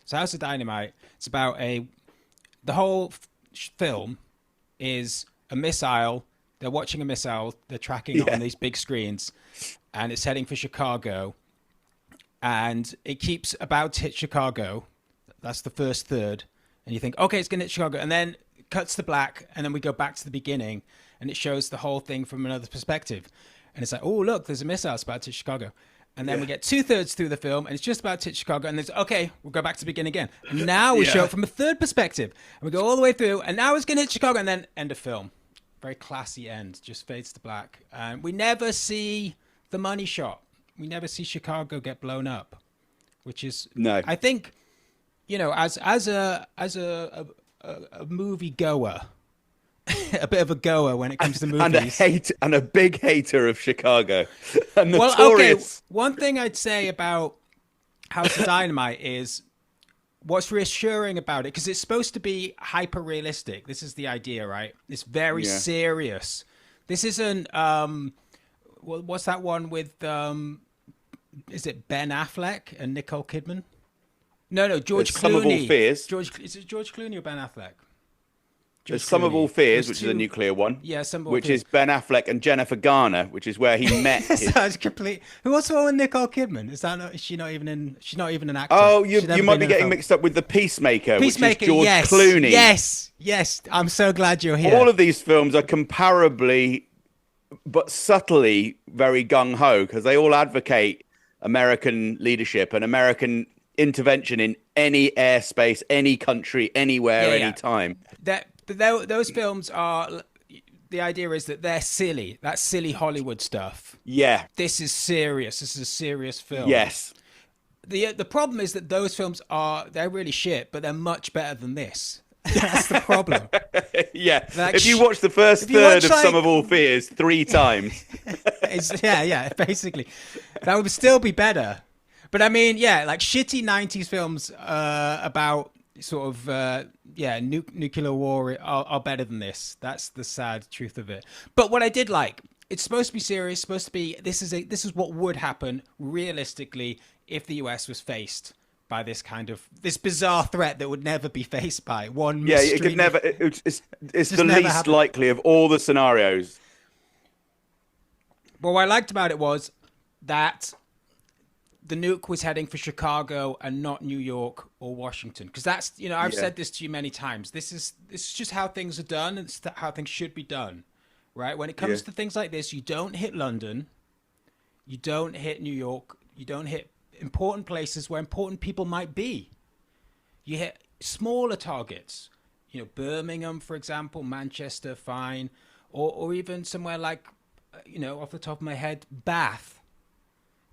So House of Dynamite, it's about the whole film is a missile. They're watching a missile. They're tracking it on these big screens, and it's heading for Chicago. And it keeps about to hit Chicago. That's the first third. And you think, okay, it's going to hit Chicago. And then it cuts to black, and then we go back to the beginning, and it shows the whole thing from another perspective. And it's like, oh, look, there's a missile. It's about to hit Chicago. And then we get 2/3 through the film, and it's just about to hit Chicago. And there's, okay, we'll go back to the beginning again. And now we show it from a third perspective. And we go all the way through, and now it's going to hit Chicago, and then end of film. Very classy end, just fades to black. And we never see the money shot. We never see Chicago get blown up, which is, I think, you know, as a movie goer, a bit of a goer when it comes to movies, and a big hater of Chicago. Well, okay. One thing I'd say about House of Dynamite is what's reassuring about it, because it's supposed to be hyper realistic. This is the idea, right? It's very serious. This isn't. What's that one with? Is it Ben Affleck and Nicole Kidman? No, George Clooney. Some of All Fears. Is it George Clooney or Ben Affleck? There's Some of All Fears, which is a nuclear one. Yeah, which is Ben Affleck and Jennifer Garner, which is where he met. That's complete. What's the one with Nicole Kidman? Is that not? Is she not even in? She's not even an actor. Oh, you might be getting mixed up with The Peacemaker, which is George Clooney. Yes. I'm so glad you're here. All of these films are comparably, but subtly, very gung ho, because they all advocate American leadership and American intervention in any airspace, any country, anywhere, anytime. Those films are. The idea is that they're silly. That's silly Hollywood stuff. Yeah. This is serious. This is a serious film. Yes. The problem is that those films they're really shit, but they're much better than this. That's the problem. Yeah. Like, if you watch the first third of Some of All Fears 3 times. Basically. That would still be better. But I mean, like shitty 90s films about sort of, nuclear war are better than this. That's the sad truth of it. But what I did like, it's supposed to be serious, supposed to be, this is what would happen realistically if the US was faced by this bizarre threat that would never be faced by one. Yeah, it could never. It's the least happen. Likely of all the scenarios. But what I liked about it was that the nuke was heading for Chicago and not New York or Washington, because that's, you know, I've said this to you many times. This is just how things are done. It's how things should be done, right? When it comes to things like this, you don't hit London, you don't hit New York, you don't hit important places where important people might be. You hit smaller targets, you know, Birmingham, for example, Manchester, fine, or even somewhere like, you know, off the top of my head, Bath.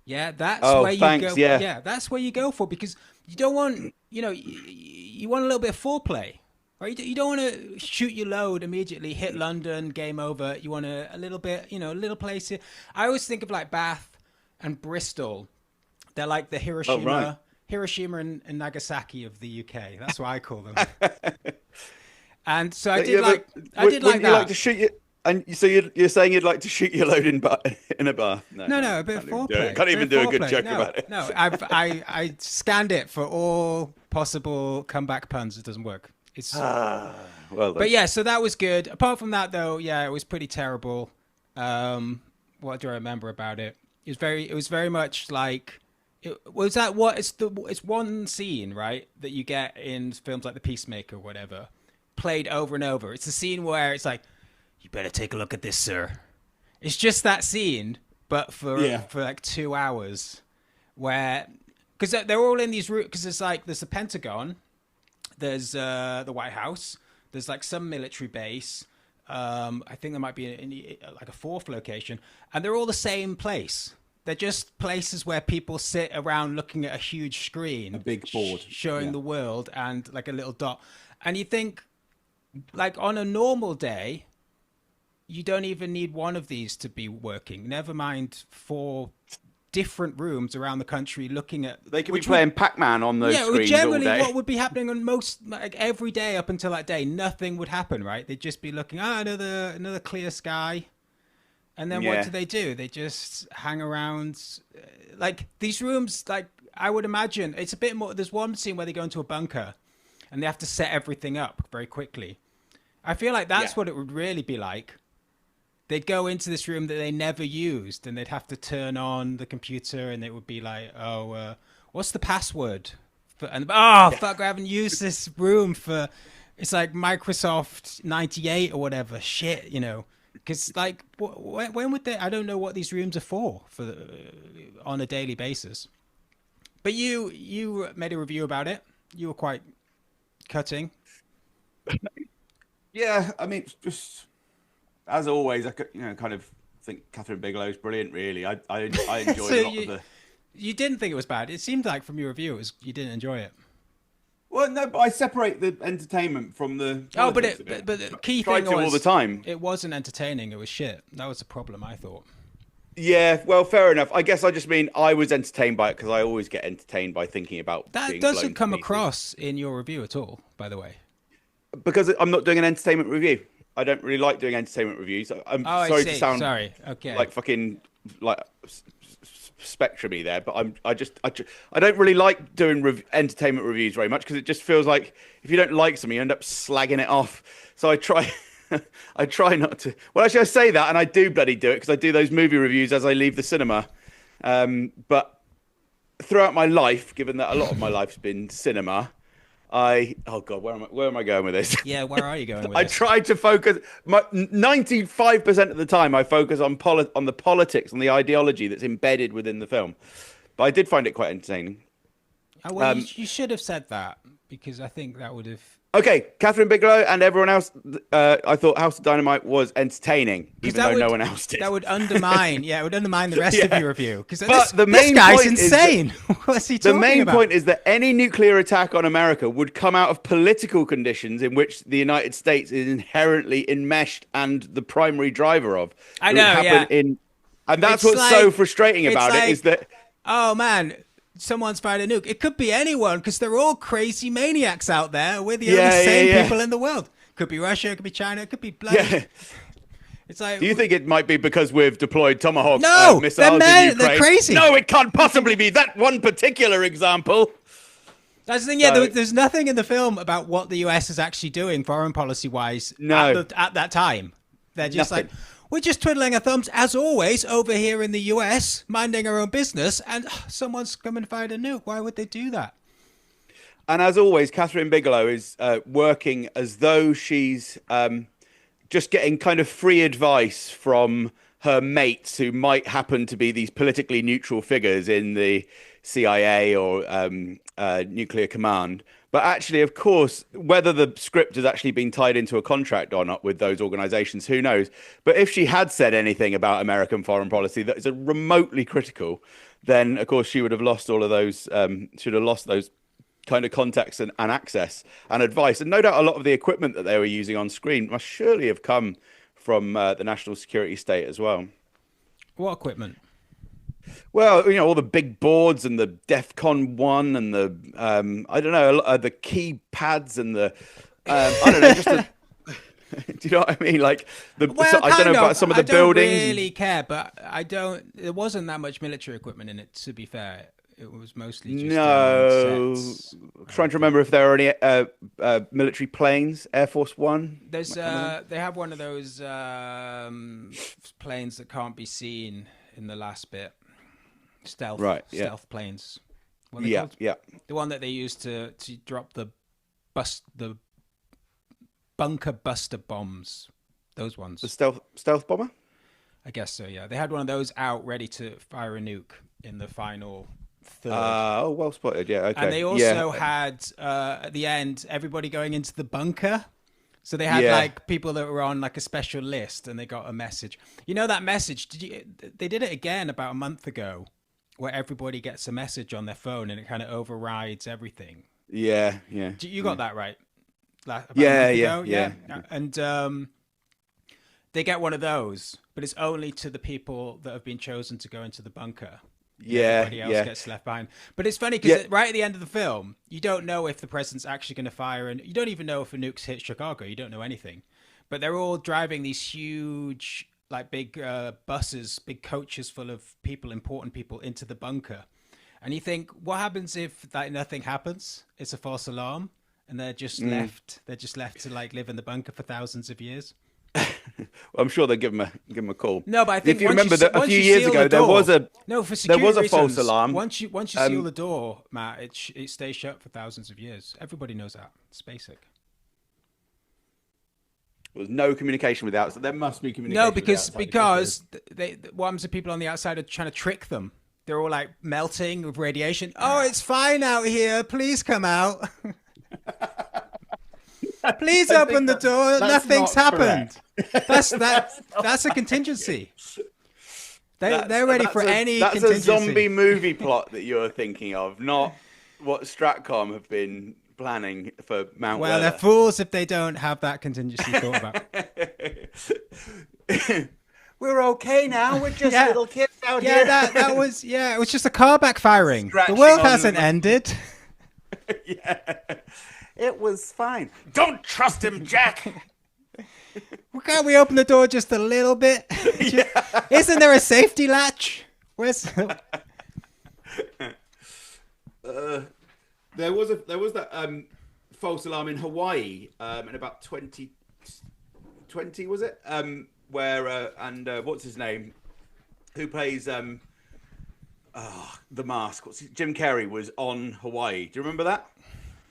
Yeah, that's where you go. Yeah, that's where you go for, because you don't want, you know, you want a little bit of foreplay, right? You don't want to shoot your load immediately, hit London, game over. You want a little bit, you know, a little place here. I always think of like Bath and Bristol. They're like the Hiroshima and Nagasaki of the UK. That's what I call them. And so I did like that. You like to shoot it, and so you're saying you'd like to shoot your load in a bath? No, a bit of foreplay. Can't even do a good joke about it. No, I scanned it for all possible comeback puns. It doesn't work. It's well done. But yeah, so that was good. Apart from that, though, yeah, it was pretty terrible. What do I remember about it? It was very much like. It's one scene, right, that you get in films like The Peacemaker or whatever, played over and over. It's the scene where it's like, you better take a look at this, sir. It's just that scene, but for like 2 hours, where, because they're all in these rooms, because there's the Pentagon, there's the White House, there's like some military base, I think there might be like a fourth location, and they're all the same place. They're just places where people sit around looking at a huge screen. A big board. Showing the world and like a little dot. And you think, like on a normal day, you don't even need one of these to be working. Never mind 4 different rooms around the country looking at... They could be playing Pac-Man on those screens generally all day. What would be happening on most... Like every day up until that day, nothing would happen, right? They'd just be looking, another clear sky. And then what do? They just hang around. Like these rooms, like I would imagine it's a bit more. There's one scene where they go into a bunker and they have to set everything up very quickly. I feel like that's what it would really be like. They'd go into this room that they never used, and they'd have to turn on the computer, and it would be like, what's the password? Fuck, I haven't used this room for, it's like Microsoft 98 or whatever. Shit, you know. Because, like, when would they, I don't know what these rooms are for on a daily basis. But you made a review about it. You were quite cutting. Yeah, I mean, just as always, I kind of think Catherine Bigelow's brilliant. Really, I enjoyed So a lot of the. You didn't think it was bad. It seemed like from your review, you didn't enjoy it. Well, no, but I separate the entertainment from the. But the key thing was all the time. It wasn't entertaining. It was shit. That was the problem, I thought. Yeah, well, fair enough. I guess I just mean I was entertained by it because I always get entertained by thinking about that. Doesn't come across in your review at all, by the way. Because I'm not doing an entertainment review. I don't really like doing entertainment reviews. I'm sorry to sound like fucking like spectrum-y there, but I don't really like doing entertainment reviews very much because it just feels like if you don't like something, you end up slagging it off. So I try. I try not to. Well, actually, I say that, and I do bloody do it because I do those movie reviews as I leave the cinema. But throughout my life, given that a lot of my life's been cinema, oh god, where am I going with this? Yeah, where are you going with I this? try to focus. 95% of the time, I focus on the politics and the ideology that's embedded within the film. But I did find it quite entertaining. Well, you should have said that because I think that would have. Okay, Catherine Bigelow and everyone else. I thought House of Dynamite was entertaining, even though no one else did. That would undermine. Yeah, it would undermine the rest of your review because the this main guy's point insane. What's he talking about? The main point is that any nuclear attack on America would come out of political conditions in which the United States is inherently enmeshed and the primary driver of. I know, yeah. And that's what's so frustrating about it is that. Oh man. Someone's fired a nuke. It could be anyone because they're all crazy maniacs out there. We're the only sane people in the world. Could be Russia. It could be China. It could be bloody. Yeah. It's like. Do you think it might be because we've deployed Tomahawk missiles in Ukraine? They're crazy. No, it can't possibly be that one particular example. That's the thing. Yeah, there's nothing in the film about what the US is actually doing foreign policy wise. No. At that time, they're just like. We're just twiddling our thumbs, as always, over here in the US, minding our own business, and someone's come and fired a nuke. Why would they do that? And as always, Catherine Bigelow is working as though she's just getting kind of free advice from her mates who might happen to be these politically neutral figures in the CIA or nuclear command. But actually, of course, whether the script has actually been tied into a contract or not with those organizations, who knows? But if she had said anything about American foreign policy that is remotely critical, then, of course, she would have lost all of those, should have lost those kind of contacts and access and advice. And no doubt a lot of the equipment that they were using on screen must surely have come from the national security state as well. What equipment? Well, all the big boards and the DEFCON 1 and the, I don't know, the keypads and the, I don't know, just the, do you know what I mean? Like, I don't know about some of the buildings. I don't really care, but there wasn't that much military equipment in it, to be fair. It was mostly just sets. Trying to remember if there are any military planes, Air Force One. They have one of those planes that can't be seen in the last bit. Stealth planes. Yeah. The one that they used to drop the bunker buster bombs. Those ones. The stealth bomber? I guess so, yeah. They had one of those out ready to fire a nuke in the final third. Well spotted, yeah, okay. And they also had, at the end, everybody going into the bunker. So they had like people that were on like a special list and they got a message. You know that message? They did it again about a month ago where everybody gets a message on their phone and it kind of overrides everything. Yeah. You got that right? Yeah. And they get one of those, but it's only to the people that have been chosen to go into the bunker. Everybody else gets left behind. But it's funny because right at the end of the film, you don't know if the president's actually going to fire, and you don't even know if a nuke's hit Chicago. You don't know anything. But they're all driving these huge, like big buses, big coaches full of people, important people, into the bunker. And you think, what happens if nothing happens? It's a false alarm, and they're just left. They're just left to like live in the bunker for thousands of years. I'm sure they'll give him a call. No, but I think if you remember that a few years ago for security reasons, false alarm. Once you seal the door, Matt, it stays shut for thousands of years. Everybody knows that. It's basic. There was no communication with the outside. There must be communication. No, because what happens to people on the outside are trying to trick them. They're all like melting with radiation. Oh, it's fine out here. Please come out. Please open the door. Nothing's happened. That's a contingency. They're ready for any contingency. That's a zombie movie plot that you're thinking of, not what Stratcom have been planning for Mount Weather. Well, they're fools if they don't have that contingency thought about. We're okay now. We're just little kids out here. That was it was just a car backfiring. The world hasn't ended. Yeah. It was fine. Don't trust him, Jack. Well, can't we open the door just a little bit? Isn't there a safety latch? Where's There was that false alarm in Hawaii in about 2020, was it? Where what's his name? Who plays The Mask? Jim Carrey was on Hawaii. Do you remember that?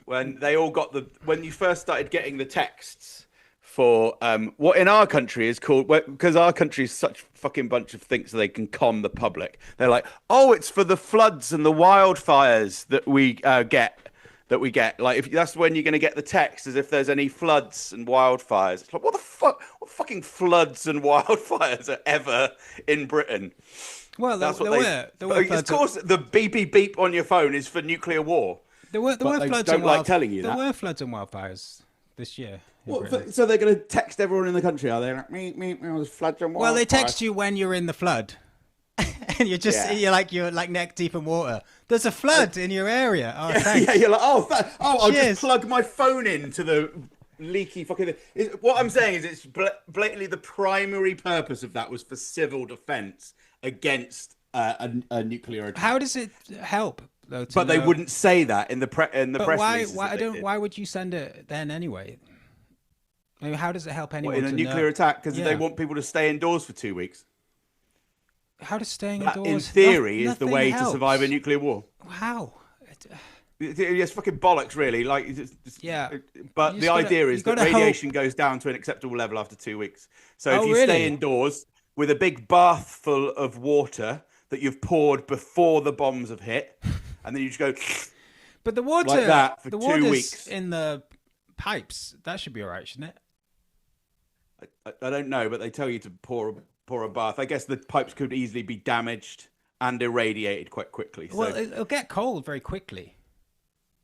When they all got when you first started getting the texts for what in our country is called, because our country is such fucking bunch of things so they can con the public. They're like, oh, it's for the floods and the wildfires that we get. Like, if that's when you're going to get the text, as if there's any floods and wildfires. It's like, what the fuck? What fucking floods and wildfires are ever in Britain? Well, there were floods. Of course, the beepy beep on your phone is for nuclear war. There were floods and wildfires. There were floods and wildfires this year. So they're going to text everyone in the country, are they? Like, there's floods and wildfires. Well, they text you when you're in the flood. And you're like neck deep in water. There's a flood in your area. Oh, thanks. Yeah, you're like, I'll just plug my phone into the leaky fucking thing. What I'm saying is it's blatantly the primary purpose of that was for civil defense against a nuclear attack. How does it help? But they wouldn't say that in the press releases. Why would you send it then anyway? I mean, how does it help anyone in a nuclear attack? Because they want people to stay indoors for 2 weeks. How does staying indoors? In theory, is the way to survive a nuclear war. How? It's fucking bollocks, really. But the idea is that radiation goes down to an acceptable level after 2 weeks. So if you stay indoors with a big bath full of water that you've poured before the bombs have hit, and then you just go. But the water like that for 2 weeks in the pipes, that should be all right, shouldn't it? I don't know, but they tell you to pour a bath. I guess the pipes could easily be damaged and irradiated quite quickly. So. Well, it'll get cold very quickly.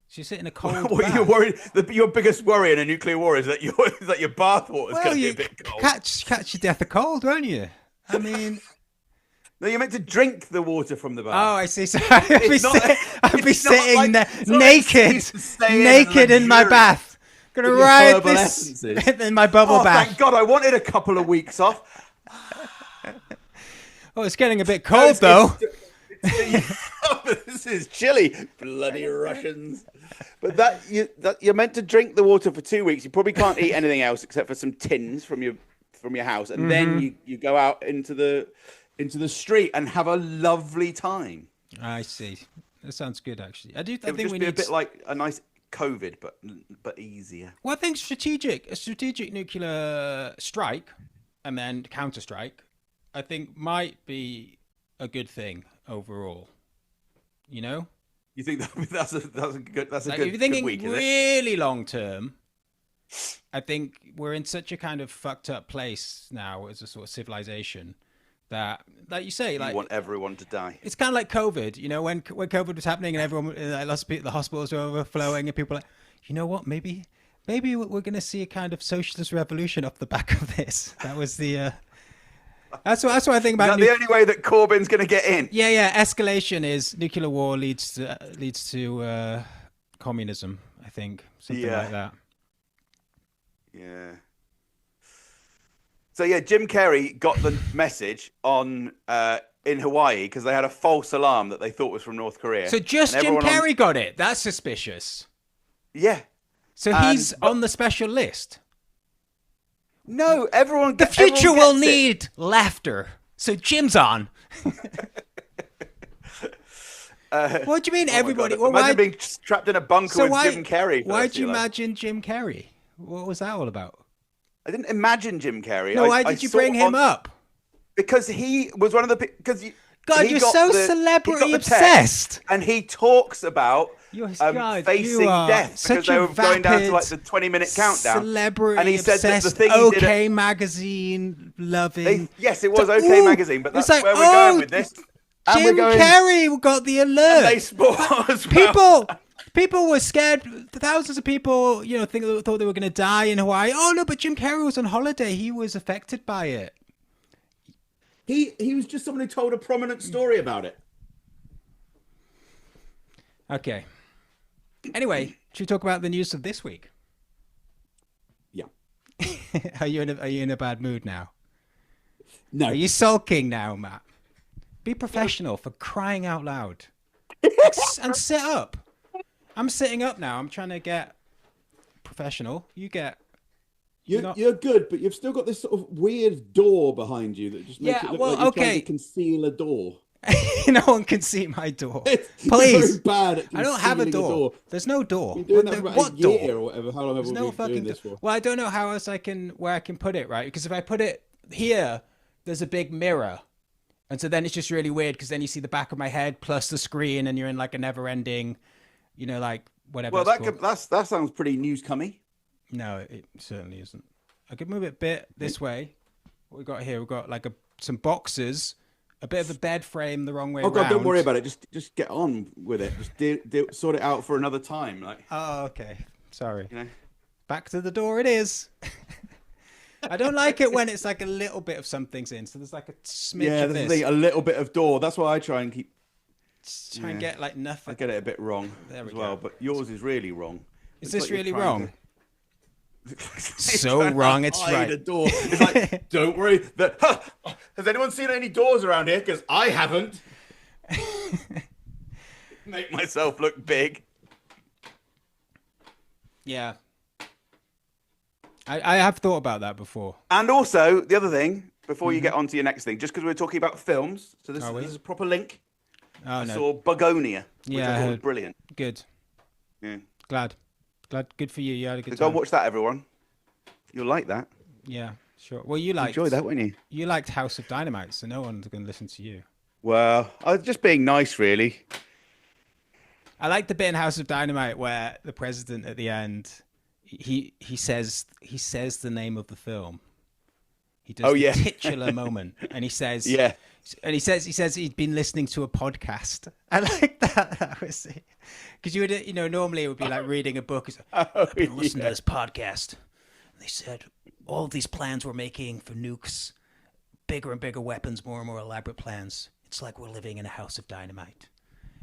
So you sit in a cold bath. You're worried. Your biggest worry in a nuclear war is that your bath water is going to be a bit cold. Catch your death of cold, won't you? I mean. No, you're meant to drink the water from the bath. Oh, I see. So I'd be sitting there naked in my bath. Gonna ride this in my bubble bath. Thank God, I wanted a couple of weeks off. Oh, it's getting a bit cold though. This is chilly, bloody Russians. But you're meant to drink the water for 2 weeks. You probably can't eat anything else except for some tins from your house, and then you go out into the street and have a lovely time. I see. That sounds good, actually. I think would just be a bit like a nice COVID, but easier. Well, I think a strategic nuclear strike and then counter-strike, I think might be a good thing overall. You know? You think that's a good if you're good thinking week, really long term, I think we're in such a kind of fucked up place now as a sort of civilization that, like you say, like you want everyone to die. It's kind of like COVID, you know, when COVID was happening and everyone, lots of people, the hospitals were overflowing, and people were like, you know what, maybe we're going to see a kind of socialist revolution off the back of this. That was the. That's what I think about. Is that the only way that Corbyn's going to get in? Yeah. Escalation is nuclear war leads to communism. I think something like that. Yeah. So Jim Carrey got the message on in Hawaii because they had a false alarm that they thought was from North Korea. So just Jim Carrey got it. That's suspicious. Yeah. So he's on the special list. No, everyone. The future will need laughter. So Jim's on. What do you mean, everybody? Well, imagine being trapped in a bunker with Jim Carrey. Why'd you imagine Jim Carrey? What was that all about? I didn't imagine Jim Carrey. No, why did you bring him up? Because he was one of the... God, you're so celebrity obsessed. And he talks about facing death because they were going down to like the 20-minute countdown. Celebrity and he said that the thing OK Magazine loving. Yes, it was OK Magazine, but that's where we're going with this. Jim Carrey got the alert. And they sport as well. People were scared. Thousands of people, thought they were going to die in Hawaii. Oh no, but Jim Carrey was on holiday. He was affected by it. He was just someone who told a prominent story about it. Okay. Anyway, should we talk about the news of this week? Yeah. Are you in a bad mood now? No. Are you sulking now, Matt? Be professional, for crying out loud. And sit up. I'm sitting up now. I'm trying to get professional. You're good, but you've still got this sort of weird door behind you that just makes it look like you're trying to conceal a door. No one can see my door. Please. Very bad at I don't have a door. There's no door. You're doing that for about a year or whatever. How long have we been doing this for? Well, I don't know how else where I can put it, right? Because if I put it here, there's a big mirror. And so then it's just really weird because then you see the back of my head plus the screen and you're in like a never-ending, like whatever. Well, that sounds pretty newscummy. No, it certainly isn't. I could move it a bit this way. What we got here? We've got like some boxes, a bit of a bed frame the wrong way around. Oh God, don't worry about it. Just get on with it. Just sort it out for another time. Oh, okay. Sorry. Back to the door it is. I don't like it when it's like a little bit of something's in. So there's like a smidge of this. A little bit of door. That's why I try and keep... Try and get like nothing. I get it a bit wrong as well, but yours is really wrong. Is this really wrong? So wrong, it's right. A door. It's like, don't worry. Has anyone seen any doors around here? Because I haven't. Make myself look big. Yeah. I have thought about that before. And also, the other thing, before you get on to your next thing, just because we're talking about films, so this is a proper link. I saw Bugonia, which I thought was brilliant. Good. Yeah. Glad. Good for you. You had a good time. Go watch that, everyone. You'll like that. Yeah, sure. Well, you liked... Enjoy that, won't you? You liked House of Dynamite, so no one's going to listen to you. Well, I was just being nice, really. I like the bit in House of Dynamite where the president at the end... He says the name of the film. He does the titular moment, and he says, and he says he'd been listening to a podcast. I like that. That was it. Because you would, normally it would be like reading a book. I've been listening to this podcast. And they said all these plans we're making for nukes, bigger and bigger weapons, more and more elaborate plans. It's like we're living in a house of dynamite.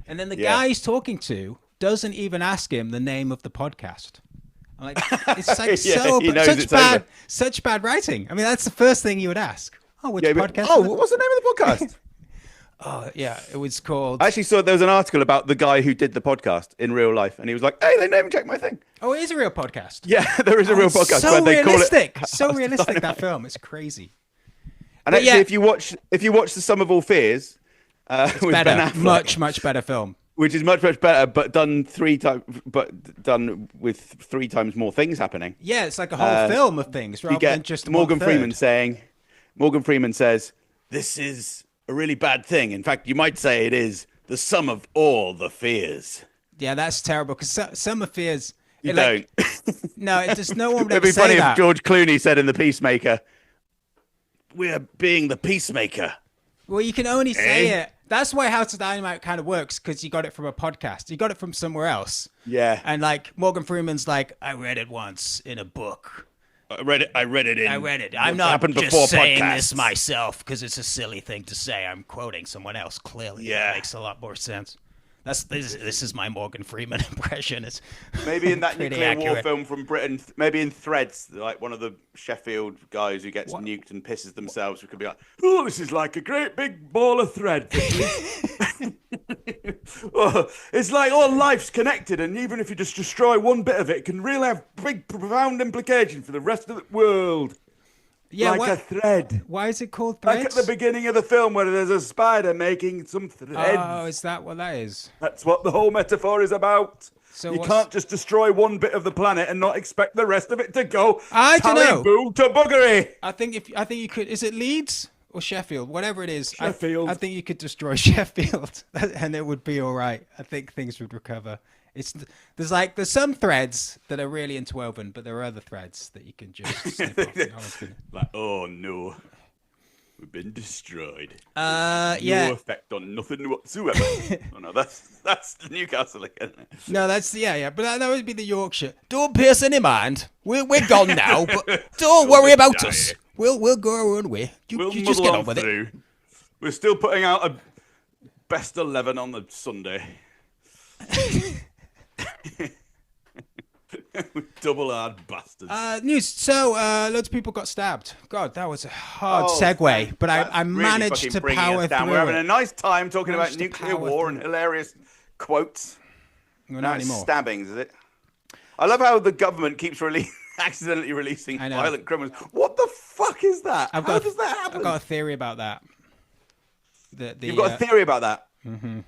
And then the guy he's talking to doesn't even ask him the name of the podcast. I'm like, it's like such bad writing. I mean, that's the first thing you would ask. Oh, which podcast? What's the name of the podcast? Oh, yeah, it was called... I actually saw there was an article about the guy who did the podcast in real life, and he was like, hey, they didn't even check my thing. Oh, it is a real podcast? Yeah, there is a real podcast. So realistic. So realistic, that film. It's crazy. And actually, if you watch The Sum of All Fears... it's better. Ben Affleck, much better film. Which is much better, but done with 3 times more things happening. Yeah, it's like a whole film of things rather than just Morgan Freeman says, "This is a really bad thing. In fact, you might say it is the sum of all the fears." Yeah, that's terrible because Sum of Fears. You don't. No, it just no one would ever say that. It'd be funny if George Clooney said in The Peacemaker, "We're being the peacemaker." Well, you can only say it. That's why House of Dynamite kind of works, because you got it from a podcast. You got it from somewhere else. Yeah. And like Morgan Freeman's like, I read it once in a book. I read it. I'm not just saying this myself because it's a silly thing to say. I'm quoting someone else. Clearly, that makes a lot more sense. This is my Morgan Freeman impression. It's maybe in that nuclear accurate. war film from Britain, maybe in Threads, like one of the Sheffield guys who gets nuked and pisses themselves, who could be like, "Oh, this is like a great big ball of thread." Oh, it's like all life's connected, and even if you just destroy one bit of it, it can really have big, profound implications for the rest of the world. Yeah, like a thread. Why is it called Threads? Like at the beginning of the film where there's a spider making some threads. Oh, is that what that is? That's what the whole metaphor is about. So you can't just destroy one bit of the planet and not expect the rest of it to go. I don't know. Boo to buggery. I think you could. Is it Leeds or Sheffield? Whatever it is. Sheffield. I think you could destroy Sheffield, and it would be all right. I think things would recover. There's some threads that are really interwoven, but there are other threads that you can just snip off. Like, oh no, we've been destroyed. Yeah. No effect on nothing whatsoever. Oh no, that's Newcastle again. No, that's but that would be the Yorkshire. Don't pierce any mind. We're gone now, but don't worry about us. We'll go our own way. You just get on with it. We're still putting out a best 11 on the Sunday. Double hard bastards. News. So, loads of people got stabbed. God, that was a hard segue, but I managed to power through. We're having a nice time talking about nuclear war and hilarious quotes. Well, not anymore. Stabbings, is it? I love how the government keeps accidentally releasing violent criminals. What the fuck is that? How does that happen? I've got a theory about that. You've got a theory about that? Mm-hmm.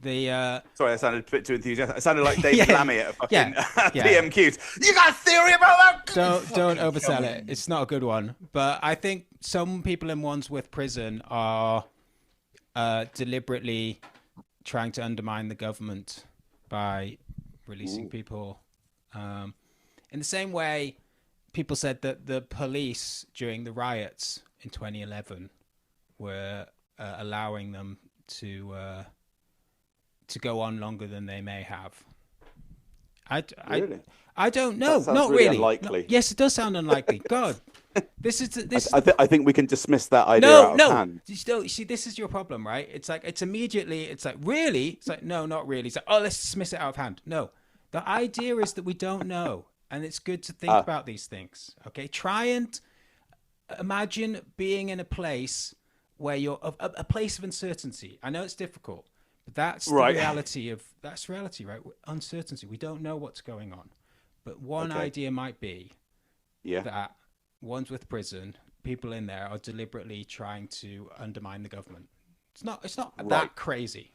Sorry, I sounded a bit too enthusiastic. I sounded like David Lammy at a fucking PMQs. You got a theory about that? Don't oversell it. It's not a good one. But I think some people in Wandsworth prison are deliberately trying to undermine the government by releasing people. In the same way, people said that the police during the riots in 2011 were allowing them to go on longer than they may have. Really? I don't know. That not really. Unlikely. Yes, it does sound unlikely. God, this. I think we can dismiss that idea out of hand. You see, this is your problem, right? It's like really. It's like no, not really. It's like let's dismiss it out of hand. No, the idea is that we don't know, and it's good to think about these things. Okay, try and imagine being in a place where you're a place of uncertainty. I know it's difficult. That's the reality, right? Uncertainty. We don't know what's going on. But one idea might be that Wandsworth prison, people in there are deliberately trying to undermine the government. It's not that crazy.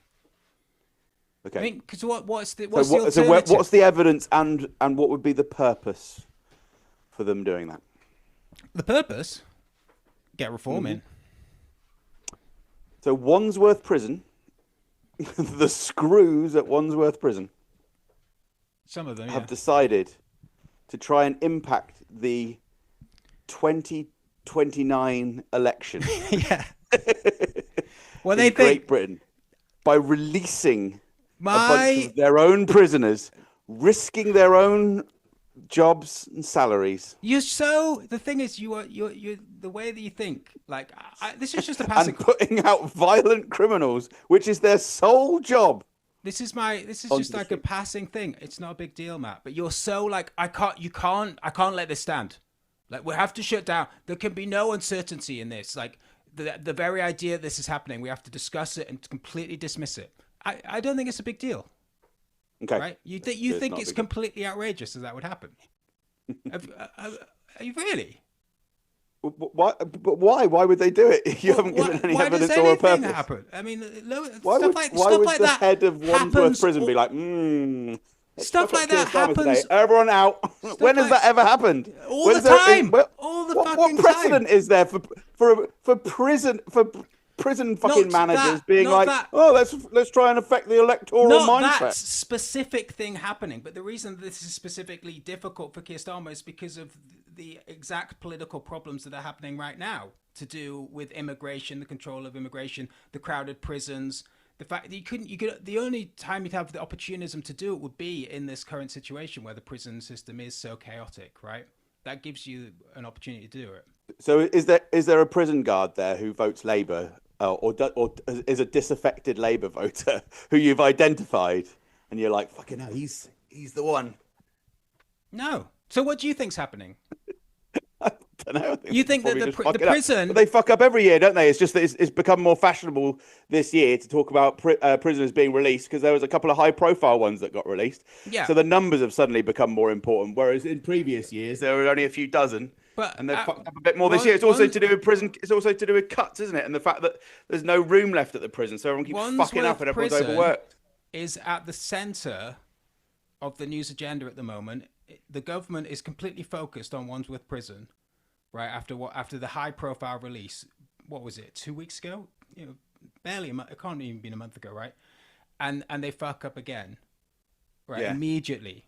Okay. I mean, because what's the evidence and what would be the purpose for them doing that? The purpose? Get reform in. So Wandsworth prison... the screws at Wandsworth prison, some of them have decided to try and impact the 2029 election. Well, in Great Britain by releasing a bunch of their own prisoners, risking their own jobs and salaries. The thing is, you the way that you think, like this is just a passing and putting out violent criminals, which is their sole job. This is just like a passing thing. It's not a big deal, Matt. But you're so like I can't let this stand. Like we have to shut down. There can be no uncertainty in this. Like the very idea this is happening, we have to discuss it and completely dismiss it. I don't think it's a big deal. Okay. Right? You think it's completely outrageous that would happen? Are you really? Why? But why? Why would they do it? You haven't given any evidence or a purpose. Happen? I mean, why would the head of Wandsworth prison be like, stuff like that happens. Everyone out. When has that ever happened? All the time. All the fucking time. What precedent is there for prison fucking managers being like, let's try and affect the electoral mindset? Not that specific thing happening, but the reason this is specifically difficult for Keir Starmer is because of the exact political problems that are happening right now to do with immigration, the control of immigration, the crowded prisons, the fact that the only time you'd have the opportunism to do it would be in this current situation where the prison system is so chaotic, right? That gives you an opportunity to do it. So is there a prison guard there who votes Labour or is a disaffected Labour voter who you've identified, and you're like, fucking hell, he's the one. No. So what do you think's happening? I don't know. You think that the prison... But they fuck up every year, don't they? It's just that it's become more fashionable this year to talk about prisoners being released, because there was a couple of high-profile ones that got released. Yeah. So the numbers have suddenly become more important, whereas in previous years there were only a few dozen. And they've fucked up a bit more this year. It's also to do with prison. It's also to do with cuts, isn't it? And the fact that there's no room left at the prison, so everyone keeps fucking up and everyone's overworked. Is at the centre of the news agenda at the moment. The government is completely focused on Wandsworth Prison, right? After the high-profile release, what was it? 2 weeks ago? Barely. It can't even been a month ago, right? And they fuck up again, right? Yeah. Immediately.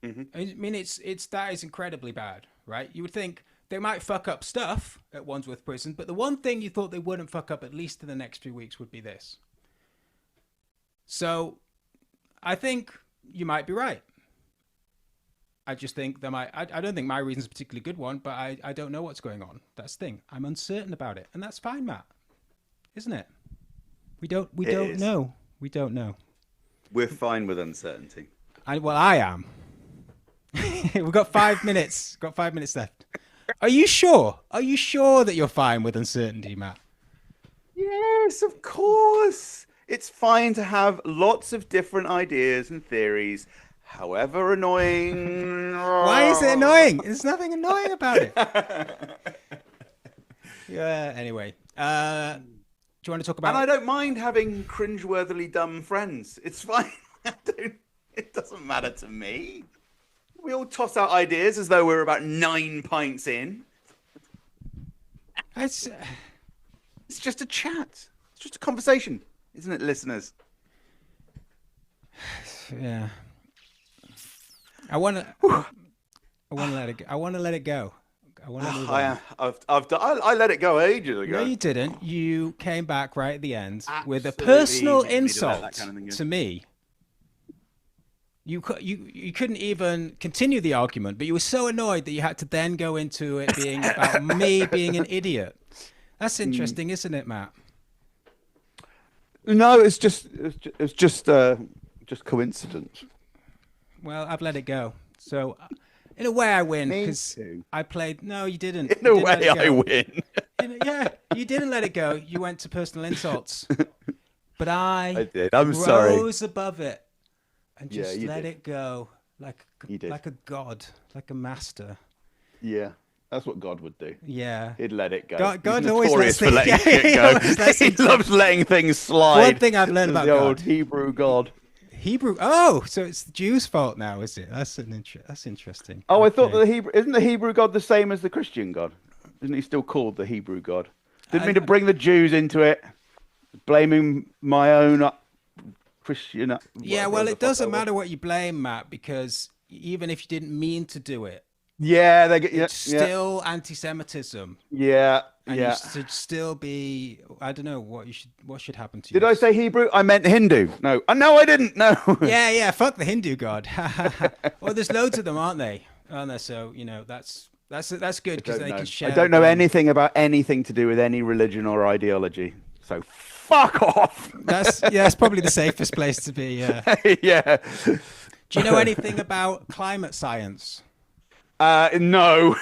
Mm-hmm. I mean, that is incredibly bad, right? You would think they might fuck up stuff at Wandsworth Prison, but the one thing you thought they wouldn't fuck up at least in the next few weeks would be this. So, I think you might be right. I just think I don't think my reason's a particularly good one, but I don't know what's going on. That's the thing. I'm uncertain about it, and that's fine, Matt. Isn't it? We don't know. We don't know. We're fine with uncertainty. I am. We've got 5 minutes. Got 5 minutes left. Are you sure? Are you sure that you're fine with uncertainty, Matt? Yes, of course. It's fine to have lots of different ideas and theories, however annoying. Why is it annoying? There's nothing annoying about it. Yeah. Anyway, do you want to talk about? And I don't mind having cringeworthily dumb friends. It's fine. It doesn't matter to me. We all toss out ideas as though we're about 9 pints in. It's just a chat. It's just a conversation, isn't it, listeners? Yeah. I want to let it go. I want to let it go. I want to move on. I let it go ages ago. No, you didn't. You came back right at the end with a personal insult to me. You couldn't even continue the argument, but you were so annoyed that you had to then go into it being about me being an idiot. That's interesting, isn't it, Matt? No, it's just coincidence. Well, I've let it go. So, in a way, I win because I played. No, you didn't. In a way, I win. Yeah, you didn't let it go. You went to personal insults, but I did. I'm sorry. Rose above it. And just let it go like a god, like a master. Yeah, that's what God would do. Yeah. He'd let it go. God always lets things letting shit go. He loves letting things slide. One thing I've learned about the God. old Hebrew God. Oh, so it's the Jews' fault now, is it? That's interesting. Oh, I thought isn't the Hebrew God the same as the Christian God? Isn't he still called the Hebrew God? Didn't mean to bring the Jews into it, blaming my own Christian. Yeah, well, it doesn't matter what you blame, Matt, because even if you didn't mean to do it, it's still anti-Semitism. Yeah, and you should still be. I don't know what should happen to you. Did I say Hebrew? I meant Hindu. No, I didn't. No. Yeah. Fuck the Hindu god. Well, there's loads of them, aren't there? So that's good because they can share. I don't know anything about anything to do with any religion or ideology. So. Fuck off. That's probably the safest place to be. Yeah. Do you know anything about climate science? No.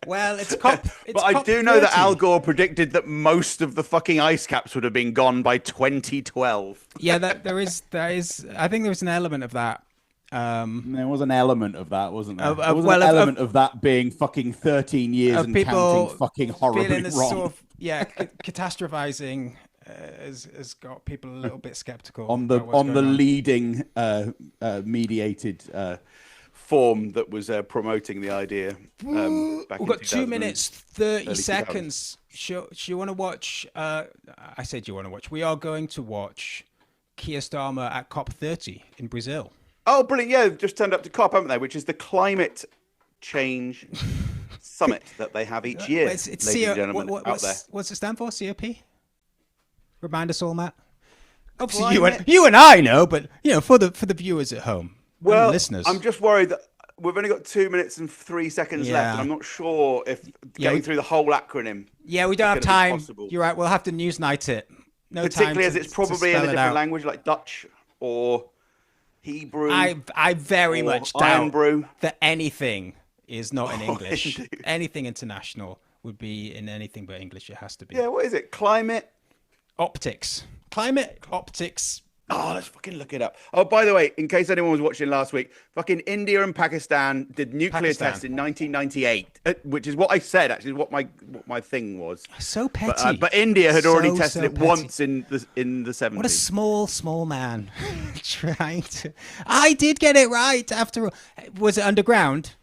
Well, it's COP. But I do know that Al Gore predicted that most of the fucking ice caps would have been gone by 2012. Yeah, there is. I think there was an element of that. There was an element of that, wasn't there? There was an element of that being fucking 13 years and counting fucking horribly wrong. Sort of, catastrophizing has got people a little bit skeptical on the leading mediated form that was promoting the idea. We've got 2 minutes 30 seconds. Do you want to watch? I said you want to watch. We are going to watch Keir Starmer at COP30 in Brazil. Oh, brilliant! Yeah, they've just turned up to COP, haven't they? Which is the climate change summit that they have each year. It's ladies and gentlemen out there. What's it stand for? COP? Remind us all, Matt. Obviously, you and I know, but for the viewers at home, and the listeners. I'm just worried that we've only got 2 minutes and 3 seconds Yeah. left, and I'm not sure if getting through the whole acronym. Yeah, we don't have time. You're right. We'll have to newsnight it. No Particularly time as it's probably in a different language, like Dutch or Hebrew. I very much doubt brew. that anything is not in English. Anything international would be in anything but English. It has to be. Yeah, what is it? Climate optics. Oh, let's fucking look it up. Oh, by the way, in case anyone was watching last week, fucking India and Pakistan did nuclear tests in 1998, which is what I said, actually, what my thing was. So petty. But India had already tested it once in the 70s. What a small man trying to... I did get it right after all. Was it underground?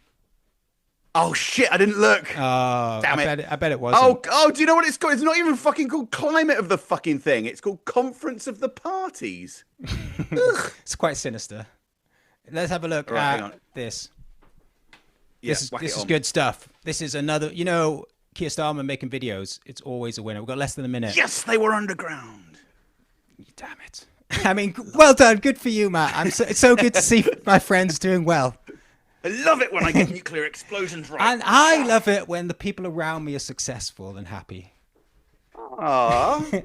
Oh, shit, I didn't look. Oh, damn it. I bet it wasn't. Oh, do you know what it's called? It's not even fucking called Climate of the fucking thing. It's called Conference of the Parties. It's quite sinister. Let's have a look at this. Yeah, this is good stuff. This is another... You know, Keir Starmer making videos. It's always a winner. We've got less than a minute. Yes, they were underground. Damn it. I mean, well done. Good for you, Matt. It's so good to see my friends doing well. I love it when I get nuclear explosions right. And I love it when the people around me are successful and happy. Aww.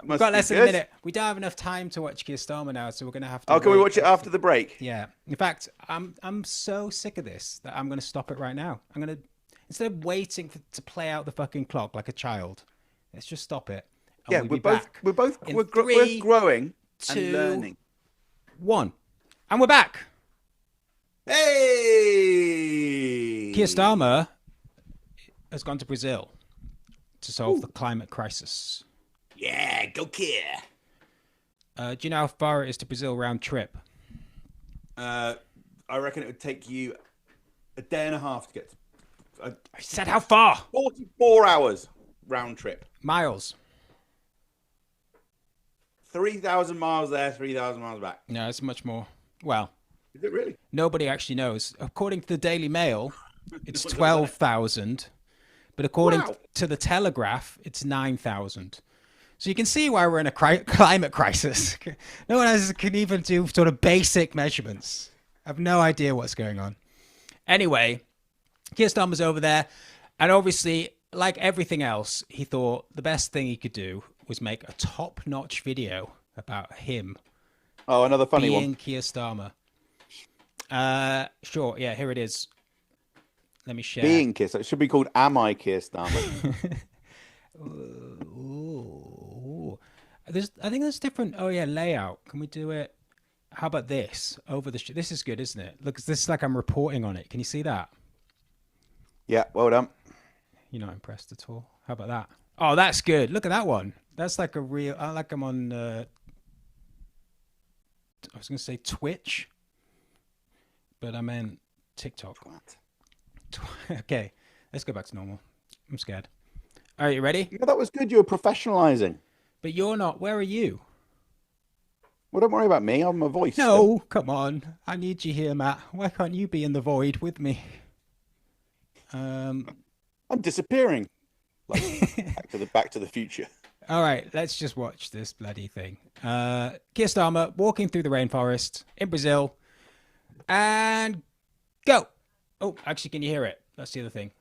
We've got less than a minute. We don't have enough time to watch Keir Starmer now, so we're going to have to... Oh, can we watch it after the break? Yeah. In fact, I'm so sick of this that I'm going to stop it right now. I'm going to... Instead of waiting to play out the fucking clock like a child, let's just stop it. Yeah, we're growing and learning. 1. And we're back. Hey! Keir Starmer has gone to Brazil to solve the climate crisis. Yeah, go Keir. Do you know how far it is to Brazil round trip? I reckon it would take you a day and a half to get to... I said how far? 44 hours round trip. Miles. 3,000 miles there, 3,000 miles back. No, it's much more. Well... Is it really? Nobody actually knows. According to the Daily Mail, it's 12,000. But according to the Telegraph, it's 9,000. So you can see why we're in a climate crisis. No one can even do sort of basic measurements. I have no idea what's going on. Anyway, Keir Starmer's over there. And obviously, like everything else, he thought the best thing he could do was make a top-notch video about him. Oh, another funny being one. Keir Starmer. Sure, yeah, here it is. Let me share. Being Keir, so it should be called Am I Keir Starmer? Ooh. I think there's different. Oh yeah, layout. Can we do it? How about this over the? This is good, isn't it? Look, this is like I'm reporting on it. Can you see that? Yeah, well done. You're not impressed at all. How about that? Oh, that's good. Look at that one. That's like a real. I like I'm on. I was going to say Twitch. But I meant TikTok. Okay, let's go back to normal. I'm scared. All right, you ready? Yeah, that was good. You were professionalizing. But you're not. Where are you? Well, don't worry about me. I'm a voice. No, still. come on. I need you here, Matt. Why can't you be in the void with me? I'm disappearing. Like Back to the Future. All right, let's just watch this bloody thing. Keir Starmer walking through the rainforest in Brazil. And go. Oh, actually, can you hear it? That's the other thing.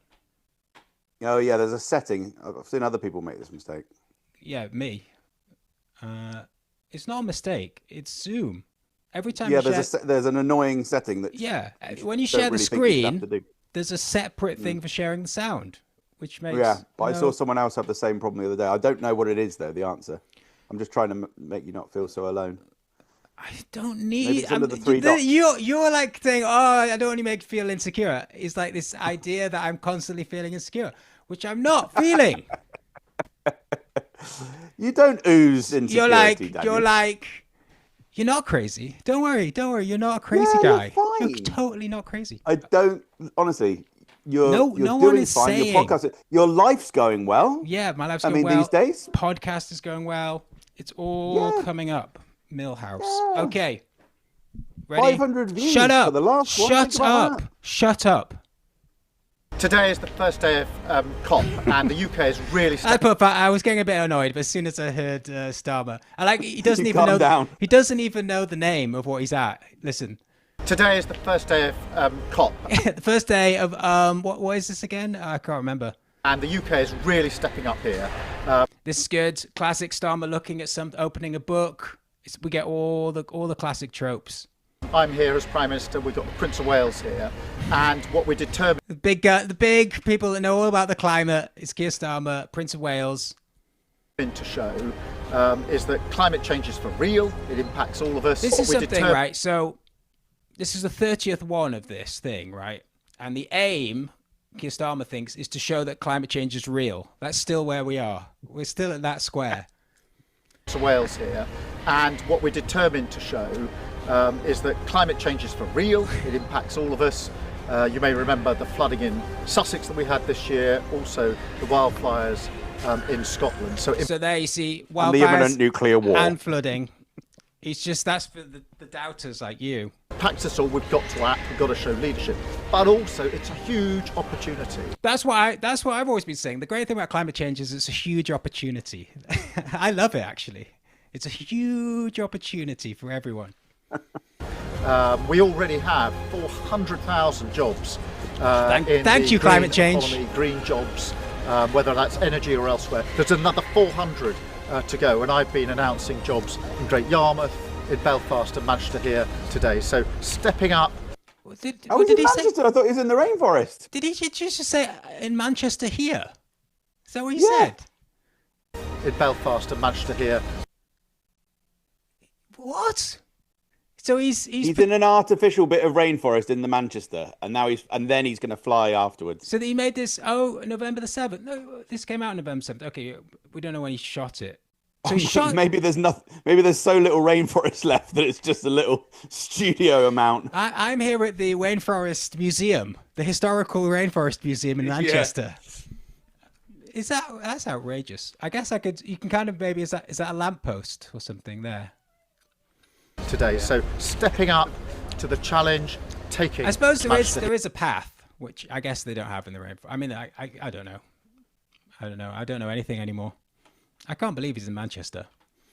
Oh, yeah, there's a setting. I've seen other people make this mistake. Yeah, me. It's not a mistake. It's Zoom. Every time there's an annoying setting that... Yeah, when you share the screen, there's a separate thing for sharing the sound, which makes... Yeah, but I saw someone else have the same problem the other day. I don't know what it is, though, the answer. I'm just trying to make you not feel so alone. I don't need... Dots. You're like saying, oh, I don't want to make you feel insecure. It's like this idea that I'm constantly feeling insecure, which I'm not feeling. You don't ooze insecurity, you're not crazy. Don't worry. You're not a crazy guy. You're totally not crazy. I don't... Honestly, you're no doing one is fine. saying... Your podcast, your life's going well. Yeah, my life's going well. these days. Podcast is going well. It's all coming up. Millhouse. Yeah. Okay. Ready? 500 views. Shut up. For the last one. Shut up. Today is the first day of COP, and the UK is really. I was getting a bit annoyed, but as soon as I heard Starmer, he doesn't even know. Down. He doesn't even know the name of what he's at. Listen. Today is the first day of COP. The first day of what is this again? I can't remember. And the UK is really stepping up here. This is good. Classic Starmer looking at opening a book. We get all the classic tropes. I'm here as Prime Minister. We've got the Prince of Wales here, and what we determined. The big people that know all about the climate is Keir Starmer, Prince of Wales. To show is that climate change is for real. It impacts all of us. This is something, right? So this is the 30th one of this thing, right? And the aim, Keir Starmer thinks, is to show that climate change is real. That's still where we are. We're still at that square. To Wales here, and what we're determined to show is that climate change is for real. It impacts all of us. You may remember the flooding in Sussex that we had this year, also the wildfires in Scotland. So And there you see the imminent nuclear war and flooding. That's for the doubters like you. Impacts us all. We've got to act. We've got to show leadership, but also it's a huge opportunity. That's what I've always been saying. The great thing about climate change is it's a huge opportunity. I love it, actually. It's a huge opportunity for everyone. We already have 400,000 jobs. Thank you, climate change. Economy, green jobs, whether that's energy or elsewhere. There's another 400 to go, and I've been announcing jobs in Great Yarmouth, in Belfast and Manchester here today. So stepping up. What did he say? I thought he was in the rainforest. Did he just say in Manchester here? Is that what he said? In Belfast and Manchester here. What? So he's in an artificial bit of rainforest in the Manchester, and then he's going to fly afterwards. So that he made this. Oh, November the 7th. No, this came out November 7th. Okay, we don't know when he shot it. So maybe there's so little rainforest left that it's just a little studio amount. I'm here at the Rainforest Museum, the historical Rainforest Museum in Manchester. Yeah. That's outrageous? I guess you can kind of maybe is that a lamppost or something there? Today, so stepping up to the challenge, taking. I suppose there is a path, which I guess they don't have in the rainforest. I mean, I don't know. I don't know anything anymore. I can't believe he's in Manchester.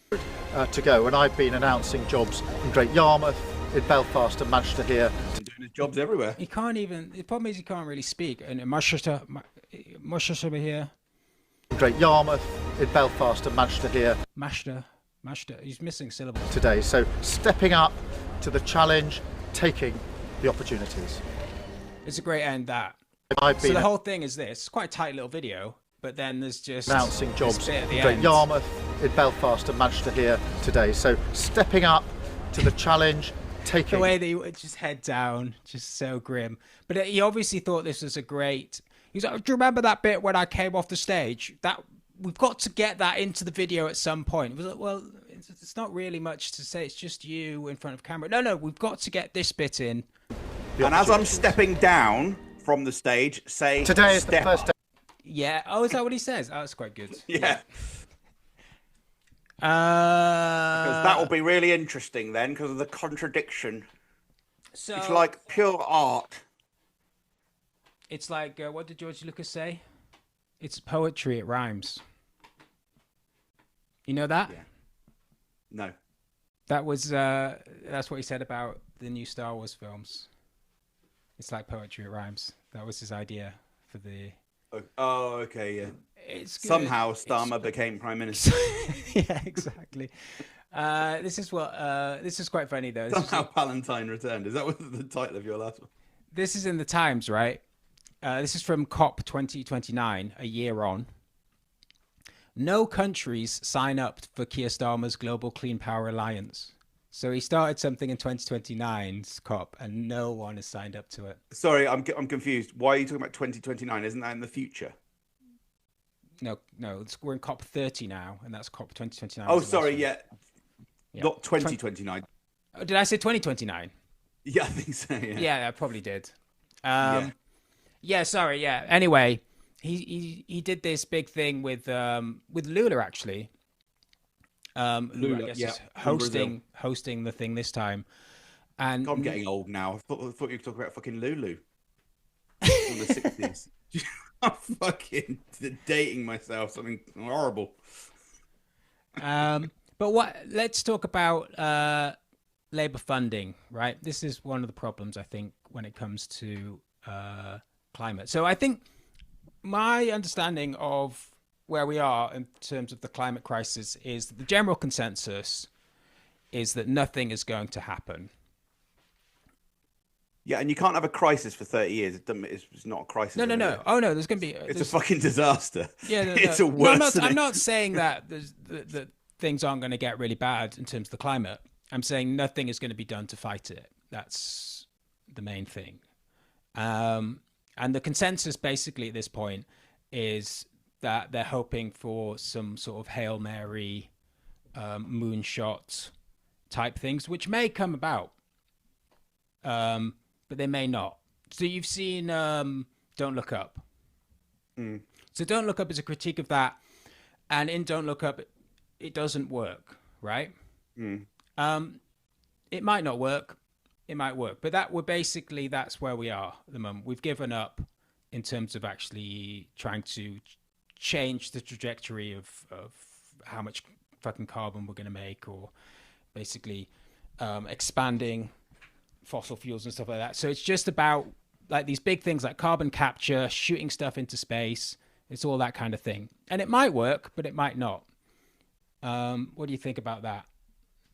To go, and I've been announcing jobs in Great Yarmouth, in Belfast and Manchester here. He's doing his jobs everywhere. He can't even. The problem is he can't really speak. And in Manchester here. In Great Yarmouth, in Belfast and Manchester here. Manchester. He's missing syllables. Today, so stepping up to the challenge, taking the opportunities. It's a great end, that. So the whole thing is this. It's quite a tight little video, but then there's just announcing jobs in Great Yarmouth, in Belfast and Manchester here today. So stepping up to the challenge, taking. The way that he would just head down, just so grim. But he obviously thought this was a great. He's like, do you remember that bit when I came off the stage? We've got to get that into the video at some point. It was like, well, it's not really much to say. It's just you in front of camera. No, we've got to get this bit in. And as I'm stepping down from the stage, say, today is the first day. Yeah. Oh, is that what he says? Oh, that's quite good. Yeah. Because that will be really interesting then, because of the contradiction. So it's like pure art. It's like, what did George Lucas say? It's poetry, it rhymes. You know that? Yeah. No. That's what he said about the new Star Wars films. It's like poetry, it rhymes. That was his idea for the... Oh, okay, yeah. It's good. Somehow Starmer became Prime Minister. Yeah, exactly. This is quite funny, though. Somehow Palantine returned. Is that what the title of your last one? This is in the Times, right? This is from COP 2029, a year on. No countries sign up for Keir Starmer's Global Clean Power Alliance. So he started something in 2029's COP, and no one has signed up to it. Sorry, I'm confused. Why are you talking about 2029? Isn't that in the future? No, we're in COP 30 now, and that's COP 2029. Oh, sorry, yeah. Not 2029. Did I say 2029? Yeah, I think so, yeah. Yeah, I probably did. Yeah, sorry, yeah. Anyway, he did this big thing with Lula, actually. Lula, I guess, is hosting the thing this time. And I'm getting old now. I thought you were talking about fucking Lulu from the 60s. I'm fucking dating myself. Something horrible. But let's talk about Labour funding, right? This is one of the problems, I think, when it comes to climate. So I think my understanding of where we are in terms of the climate crisis is that the general consensus is that nothing is going to happen. Yeah, and you can't have a crisis for 30 years. It's not a crisis. No. Oh, no, there's going to be... It's a fucking disaster. Yeah, no. It's a worse... I'm not saying that that things aren't going to get really bad in terms of the climate. I'm saying nothing is going to be done to fight it. That's the main thing. And the consensus basically at this point is that they're hoping for some sort of Hail Mary moonshot type things, which may come about, but they may not. So you've seen Don't Look Up. So Don't Look Up is a critique of that. And in Don't Look Up, it doesn't work, right? It might not work. It might work. But that's where we are at the moment. We've given up in terms of actually trying to change the trajectory of how much fucking carbon we're going to make, or basically expanding fossil fuels and stuff like that. So it's just about like these big things like carbon capture, shooting stuff into space. It's all that kind of thing. And it might work, but it might not. What do you think about that?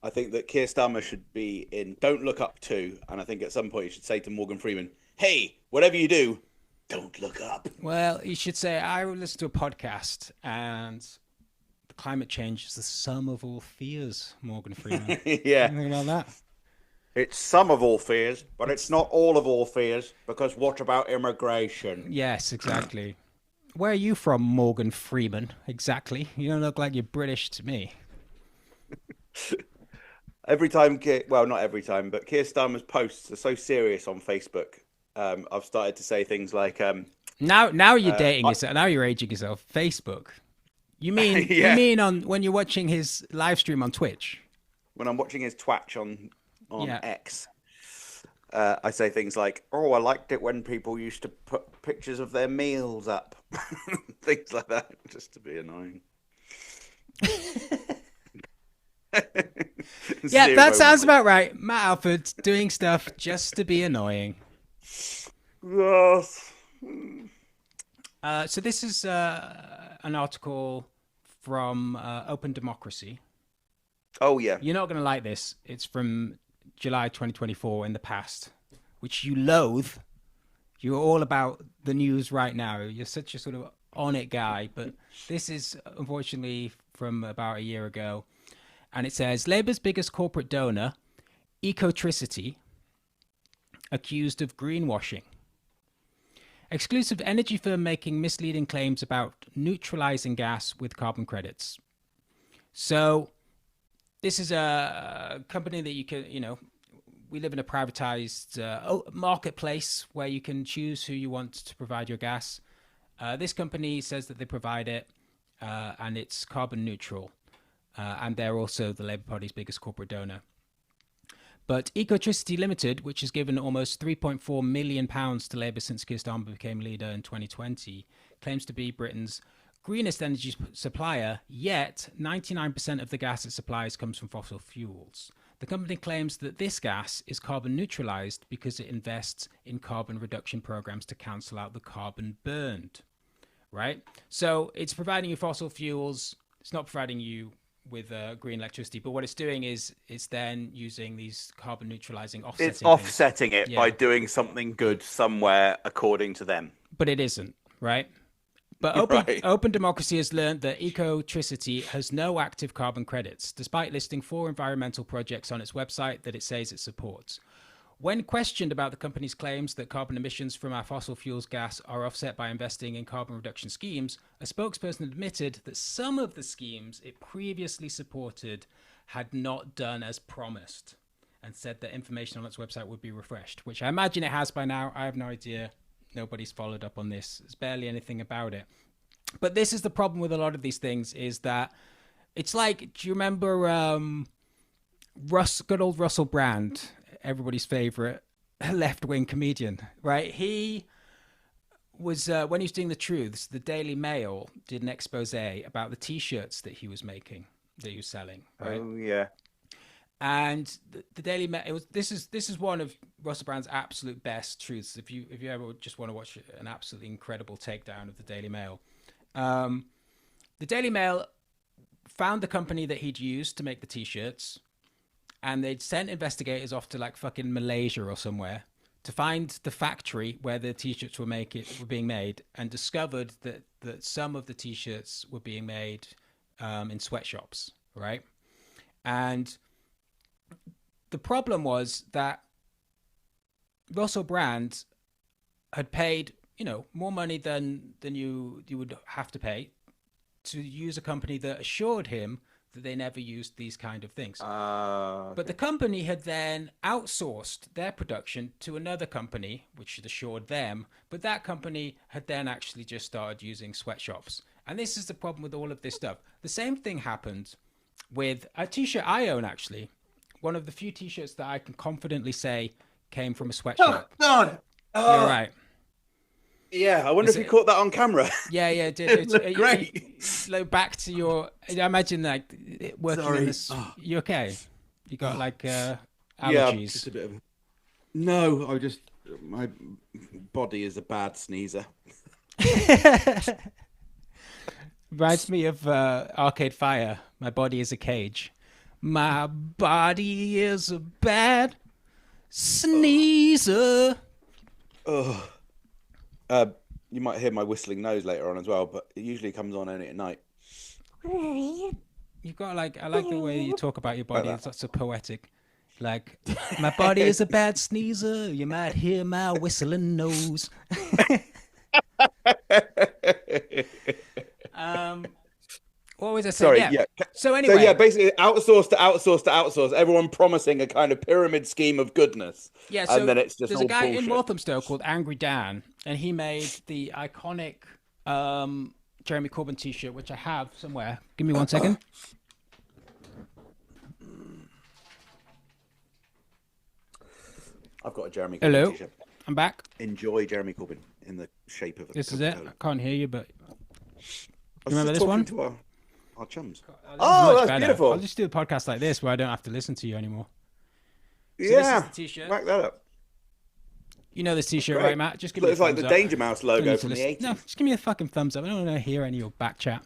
I think that Keir Starmer should be in Don't Look Up too. And I think at some point you should say to Morgan Freeman, hey, whatever you do, don't look up. Well, you should say, I listen to a podcast and the climate change is the sum of all fears, Morgan Freeman. Yeah. Think about that. It's some of all fears, but it's not all of all fears, because what about immigration? Yes, exactly. Where are you from, Morgan Freeman? Exactly. You don't look like you're British to me. Every time, well, not every time, but Keir Starmer's posts are so serious on Facebook. I've started to say things like, now you're dating yourself. Now you're aging yourself. Facebook. You mean Yeah. you mean on when you're watching his live stream on Twitch? When I'm watching his twatch on Yeah. X, I say things like, "Oh, I liked it when people used to put pictures of their meals up," things like that, just to be annoying. Yeah, that sounds about right. Matt Alford doing stuff just to be annoying. Yes. So this is an article from Open Democracy. Oh, yeah. You're not going to like this. It's from July 2024, in the past, which you loathe. You're all about the news right now. You're such a sort of on it guy. But this is, unfortunately, from about a year ago. And it says, Labour's biggest corporate donor, Ecotricity, accused of greenwashing. Exclusive energy firm making misleading claims about neutralizing gas with carbon credits. So this is a company that you can, we live in a privatized marketplace where you can choose who you want to provide your gas. This company says that they provide it and it's carbon neutral. And they're also the Labour Party's biggest corporate donor. But Ecotricity Limited, which has given almost £3.4 million to Labour since Keir Starmer became leader in 2020, claims to be Britain's greenest energy supplier, yet 99% of the gas it supplies comes from fossil fuels. The company claims that this gas is carbon neutralised because it invests in carbon reduction programs to cancel out the carbon burned, right? So it's providing you fossil fuels. It's not providing you with green electricity, but what it's doing is it's then using these carbon neutralizing offsetting. It's offsetting it Yeah. by doing something good somewhere according to them. But it isn't, right? But Open Democracy has learned that Ecotricity has no active carbon credits, despite listing 4 environmental projects on its website that it says it supports. When questioned about the company's claims that carbon emissions from our fossil fuels gas are offset by investing in carbon reduction schemes, a spokesperson admitted that some of the schemes it previously supported had not done as promised, and said that information on its website would be refreshed, which I imagine it has by now. I have no idea. Nobody's followed up on this. There's barely anything about it. But this is the problem with a lot of these things, is that it's like, do you remember good old Russell Brand, everybody's favorite left-wing comedian, right? He was, when he was doing The Truths, the Daily Mail did an expose about the T-shirts that he was making, that he was selling, right? Oh, yeah. And the Daily Mail, this is one of Russell Brand's absolute best truths. If you ever just want to watch an absolutely incredible takedown of the Daily Mail, the Daily Mail found the company that he'd used to make the T-shirts, and they'd sent investigators off to like fucking Malaysia or somewhere to find the factory where the T-shirts were being made, and discovered that some of the T-shirts were being made in sweatshops, right? And the problem was that Russell Brand had paid, more money than you would have to pay to use a company that assured him that they never used these kind of things. Okay. But the company had then outsourced their production to another company, which had assured them, but that company had then actually just started using sweatshops. And this is the problem with all of this stuff. The same thing happened with a T-shirt I own, actually. One of the few T-shirts that I can confidently say came from a sweatshop. Oh, God. Oh. You're right. Yeah, I wonder if you caught that on camera. Yeah, it did. It looked great. Back to your... I imagine, like, working in this... Oh. You okay? You got, like, allergies? Yeah, just a bit of... No, my body is a bad sneezer. Reminds me of Arcade Fire. My body is a cage. My body is a bad sneezer. Oh. You might hear my whistling nose later on as well, but it usually comes on only at night. You got I like the way you talk about your body. It's so poetic. Like, my body is a bad sneezer. You might hear my whistling nose. What was I saying? Sorry, yeah. So anyway, basically outsource to outsource to outsource. Everyone promising a kind of pyramid scheme of goodness. Yeah, so and then it's just there's all a guy bullshit. in Walthamstow called Angry Dan, and he made the iconic Jeremy Corbyn T-shirt, which I have somewhere. Give me 1 second. I've got a Jeremy Corbyn Hello, T-shirt. I'm back. Enjoy Jeremy Corbyn in the shape of a This is it. I can't hear you, but you remember this one? To our chums. Oh, that's better. beautiful. I'll just do a podcast like this where I don't have to listen to you anymore. So Yeah, this is the T-shirt. back that up. You know this T-shirt, right, Matt? Just give me Looks a like thumbs the up. Danger Mouse logo Don't need from to the listen. 80s. No, just give me a fucking thumbs up. I don't want to hear any of your back chat.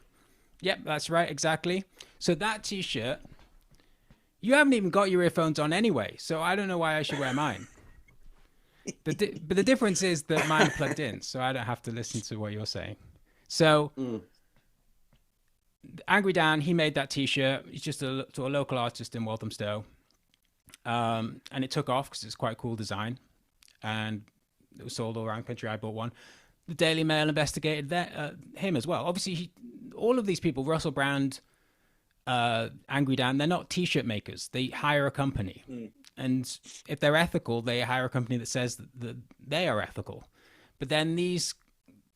Yep, that's right, exactly. So that T-shirt, you haven't even got your earphones on anyway, so I don't know why I should wear mine. But the difference is that mine are plugged in, so I don't have to listen to what you're saying. So, Angry Dan, he made that T-shirt. He's just a local artist in Walthamstow. And it took off because it's quite a cool design. And it was sold all around the country. I bought one. The Daily Mail investigated him as well. Obviously, all of these people, Russell Brand, Angry Dan, they're not T-shirt makers. They hire a company. And if they're ethical, they hire a company that says that they are ethical. But then these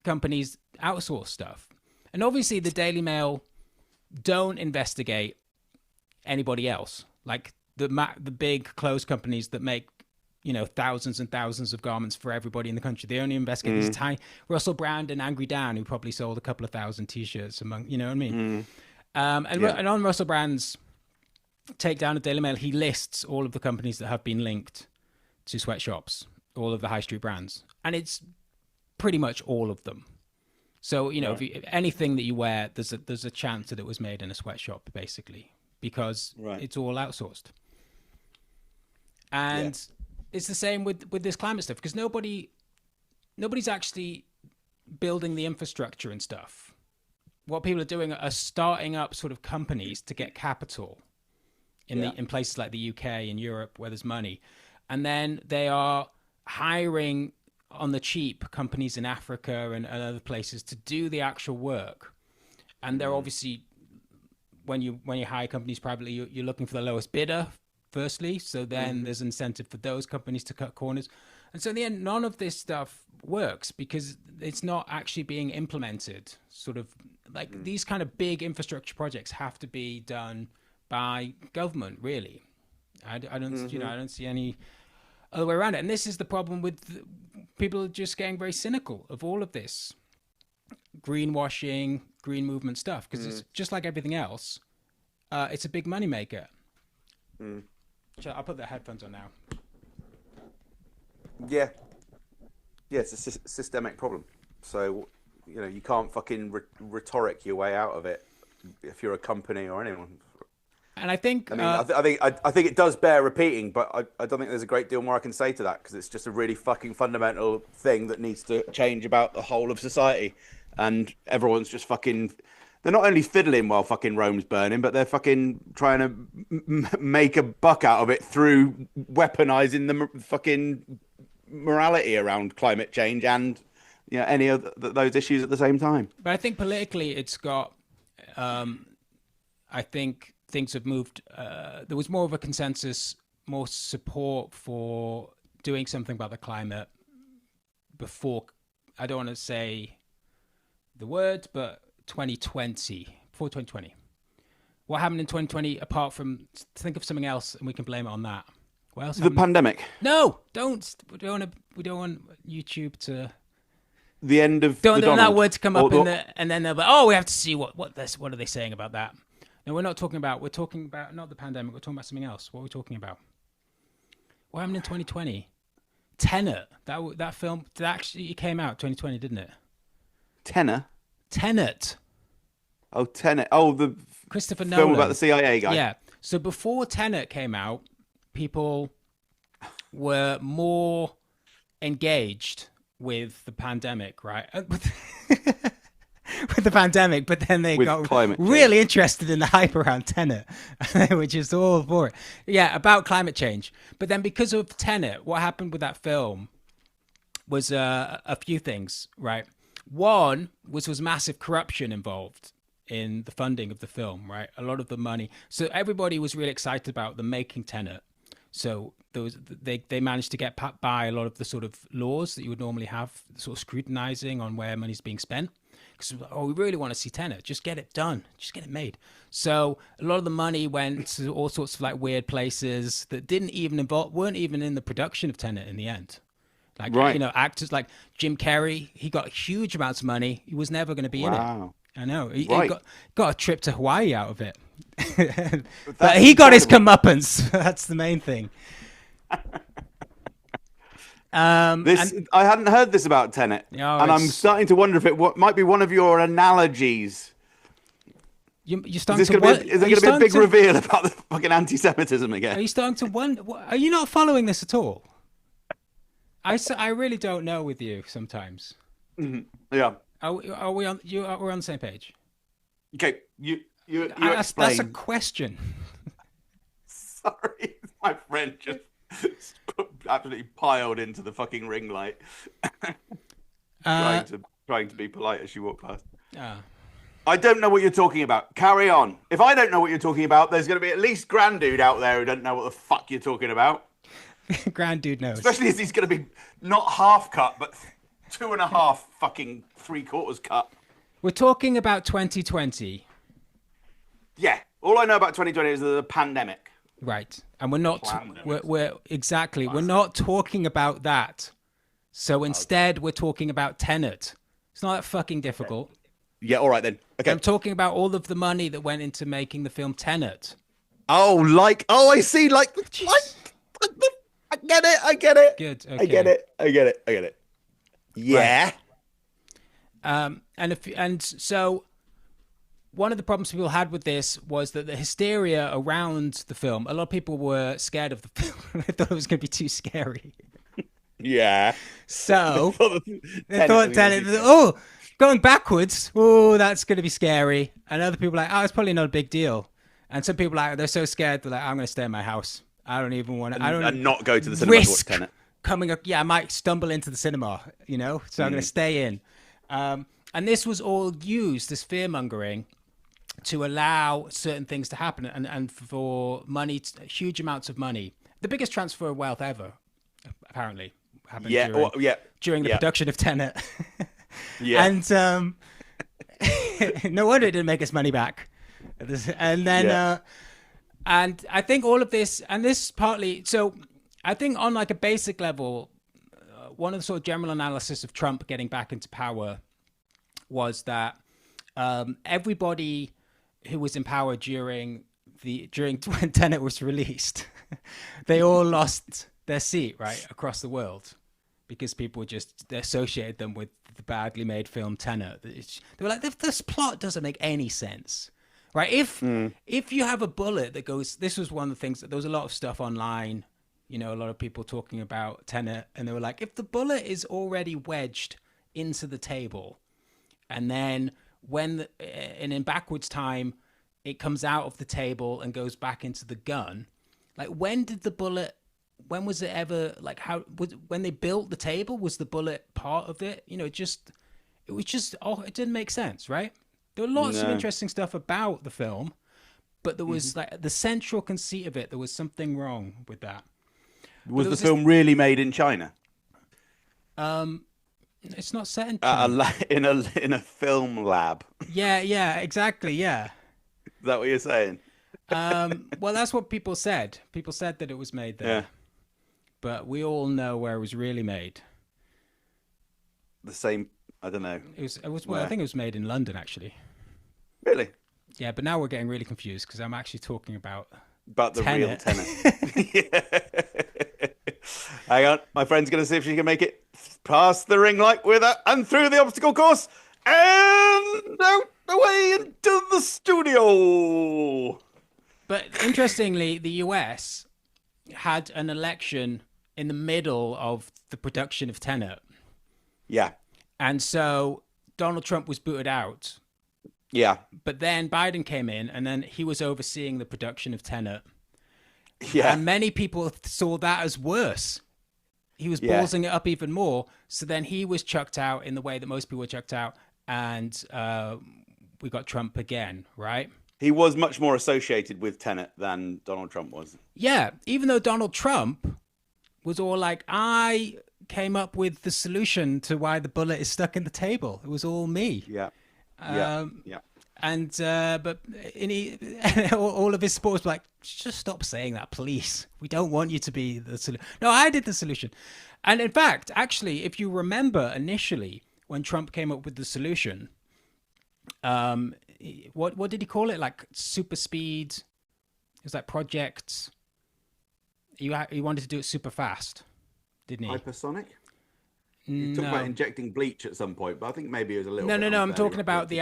companies outsource stuff. And obviously the Daily Mail don't investigate anybody else. Like the big clothes companies that make, thousands and thousands of garments for everybody in the country. They only investigate these tiny and Brand and Angry Dan, who probably sold a couple of thousand T-shirts among, you know what I mean? And on Russell Brand's takedown of Daily Mail, he lists all of the companies that have been linked to sweatshops, all of the high street brands, and it's pretty much all of them. So if anything that you wear, there's a chance that it was made in a sweatshop, basically, because it's all outsourced. And it's the same with this climate stuff, because nobody's actually building the infrastructure and stuff. What people are doing are starting up sort of companies to get capital in places like the UK and Europe where there's money. And then they are hiring on the cheap companies in Africa and other places to do the actual work. And they're obviously, when you hire companies privately, you're looking for the lowest bidder, firstly. So then there's incentive for those companies to cut corners. And so in the end, none of this stuff works because it's not actually being implemented. Sort of like these kind of big infrastructure projects have to be done by government, really. I don't, I don't see any other way around it. And this is the problem with people just getting very cynical of all of this greenwashing, green movement stuff, because it's just like everything else. It's a big moneymaker. I'll put the headphones on now. Yeah. Yeah, it's a systemic problem. So, you can't fucking rhetoric your way out of it if you're a company or anyone. And I think, I think it does bear repeating, but I don't think there's a great deal more I can say to that, because it's just a really fucking fundamental thing that needs to change about the whole of society. And everyone's just fucking, they're not only fiddling while fucking Rome's burning, but they're fucking trying to make a buck out of it through weaponizing the fucking morality around climate change and any of those issues at the same time. But I think politically it's got, I think things have moved. There was more of a consensus, more support for doing something about the climate before, I don't want to say the word, but 2020, before 2020. What happened in 2020, apart from, think of something else and we can blame it on that. What else happened? The pandemic. No, don't. We don't want YouTube to... The end of don't the want that word to come up and then they'll be, oh, we have to see what are they saying about that. No, we're talking about not the pandemic, we're talking about something else. What are we talking about? What happened in 2020? Tenet. That film it came out 2020, didn't it? Tenet. Oh, Tenet. Oh, the Christopher film Nolan. about the CIA guy. Yeah. So before Tenet came out, people were more engaged with the pandemic, right? With the pandemic, but then they got really interested in the hype around Tenet, which is all for it. Yeah, about climate change. But then because of Tenet, what happened with that film was a few things, right? One was massive corruption involved in the funding of the film, right? A lot of the money. So everybody was really excited about the making Tenet. So they managed to get by a lot of the sort of laws that you would normally have, sort of scrutinizing on where money's being spent. Because, we really want to see Tenet. Just get it done. Just get it made. So a lot of the money went to all sorts of like weird places that weren't even in the production of Tenet in the end. Like, actors like Jim Carrey, he got huge amounts of money. He was never going to be in it. I know. He got a trip to Hawaii out of it. But he got his comeuppance. That's the main thing. I hadn't heard this about Tenet, and I'm starting to wonder if it might be one of your analogies. You're starting is there going to be a big reveal about the fucking anti-Semitism again? Are you starting to wonder? Are you not following this at all? I really don't know with you sometimes. Mm-hmm. Yeah. Are we on? We're on the same page. Okay. You that's a question. Sorry, my friend just absolutely piled into the fucking ring light, trying to be polite as she walked past. I don't know what you're talking about. Carry on. If I don't know what you're talking about, there's going to be at least Granddude out there who doesn't know what the fuck you're talking about. Granddude knows. Especially as he's going to be not half cut, but 2.5 fucking 3/4 cut. We're talking about 2020. Yeah. All I know about 2020 is the pandemic. Right. And we're not we're not talking about that. So instead we're talking about Tenet. It's not that fucking difficult. Yeah, all right then. Okay. I'm talking about all of the money that went into making the film Tenet. I see. I get it. Good. Okay. I get it. Yeah. Right. So one of the problems people had with this was that the hysteria around the film, a lot of people were scared of the film. They thought it was going to be too scary. Yeah. So they thought Tenet, going backwards, that's going to be scary. And other people were like, it's probably not a big deal. And some people they're so scared, they're like, I'm going to stay in my house. I don't even want to. And not go to the cinema to watch Tenet. Coming up, I might stumble into the cinema, so I'm going to stay in. And this was all used, this fear-mongering, to allow certain things to happen and for money, huge amounts of money. The biggest transfer of wealth ever, apparently, happened during the production of Tenet. Yeah. And no wonder it didn't make us money back. And then, and I think all of this, and this partly, so I think on like a basic level, one of the sort of general analysis of Trump getting back into power was that everybody who was in power during when Tenet was released they all lost their seat right across the world because people they associated them with the badly made film Tenet. They were like, this plot doesn't make any sense, right? If you have a bullet that goes, this was one of the things that there was a lot of stuff online, a lot of people talking about Tenet, and they were like, if the bullet is already wedged into the table, and then in backwards time, it comes out of the table and goes back into the gun. Like, when was it ever, like, when they built the table, was the bullet part of it? It didn't make sense, right? There were lots of interesting stuff about the film, but there was like the central conceit of it, there was something wrong with that. Was the film really made in China? It's not set in China. In a film lab. Yeah, exactly, yeah. Is that what you're saying? Well, that's what people said. People said that it was made there. Yeah. But we all know where it was really made. The same, I don't know. It was. Well, I think it was made in London, actually. Really? Yeah, but now we're getting really confused because I'm actually talking about the Tenet. real Tenet. Hang on, my friend's going to see if she can make it past the ring light with her and through the obstacle course and out away into the studio. But interestingly, the US had an election in the middle of the production of Tenet. Yeah. And so Donald Trump was booted out. Yeah. But then Biden came in, and then he was overseeing the production of Tenet. Yeah. And many people saw that as worse. He was ballsing it up even more. So then he was chucked out in the way that most people were chucked out. And we got Trump again, right? He was much more associated with Tenet than Donald Trump was. Yeah. Even though Donald Trump was all like, I came up with the solution to why the bullet is stuck in the table. It was all me. Yeah. And but all of his supporters were like, just stop saying that, please. We don't want you to be the solution. No, I did the solution. And in fact, actually, if you remember initially when Trump came up with the solution, what did he call it? Like super speed? It was like project. He wanted to do it super fast, didn't he? Hypersonic? You talked about injecting bleach at some point, but I think maybe it was a little No. I'm talking about the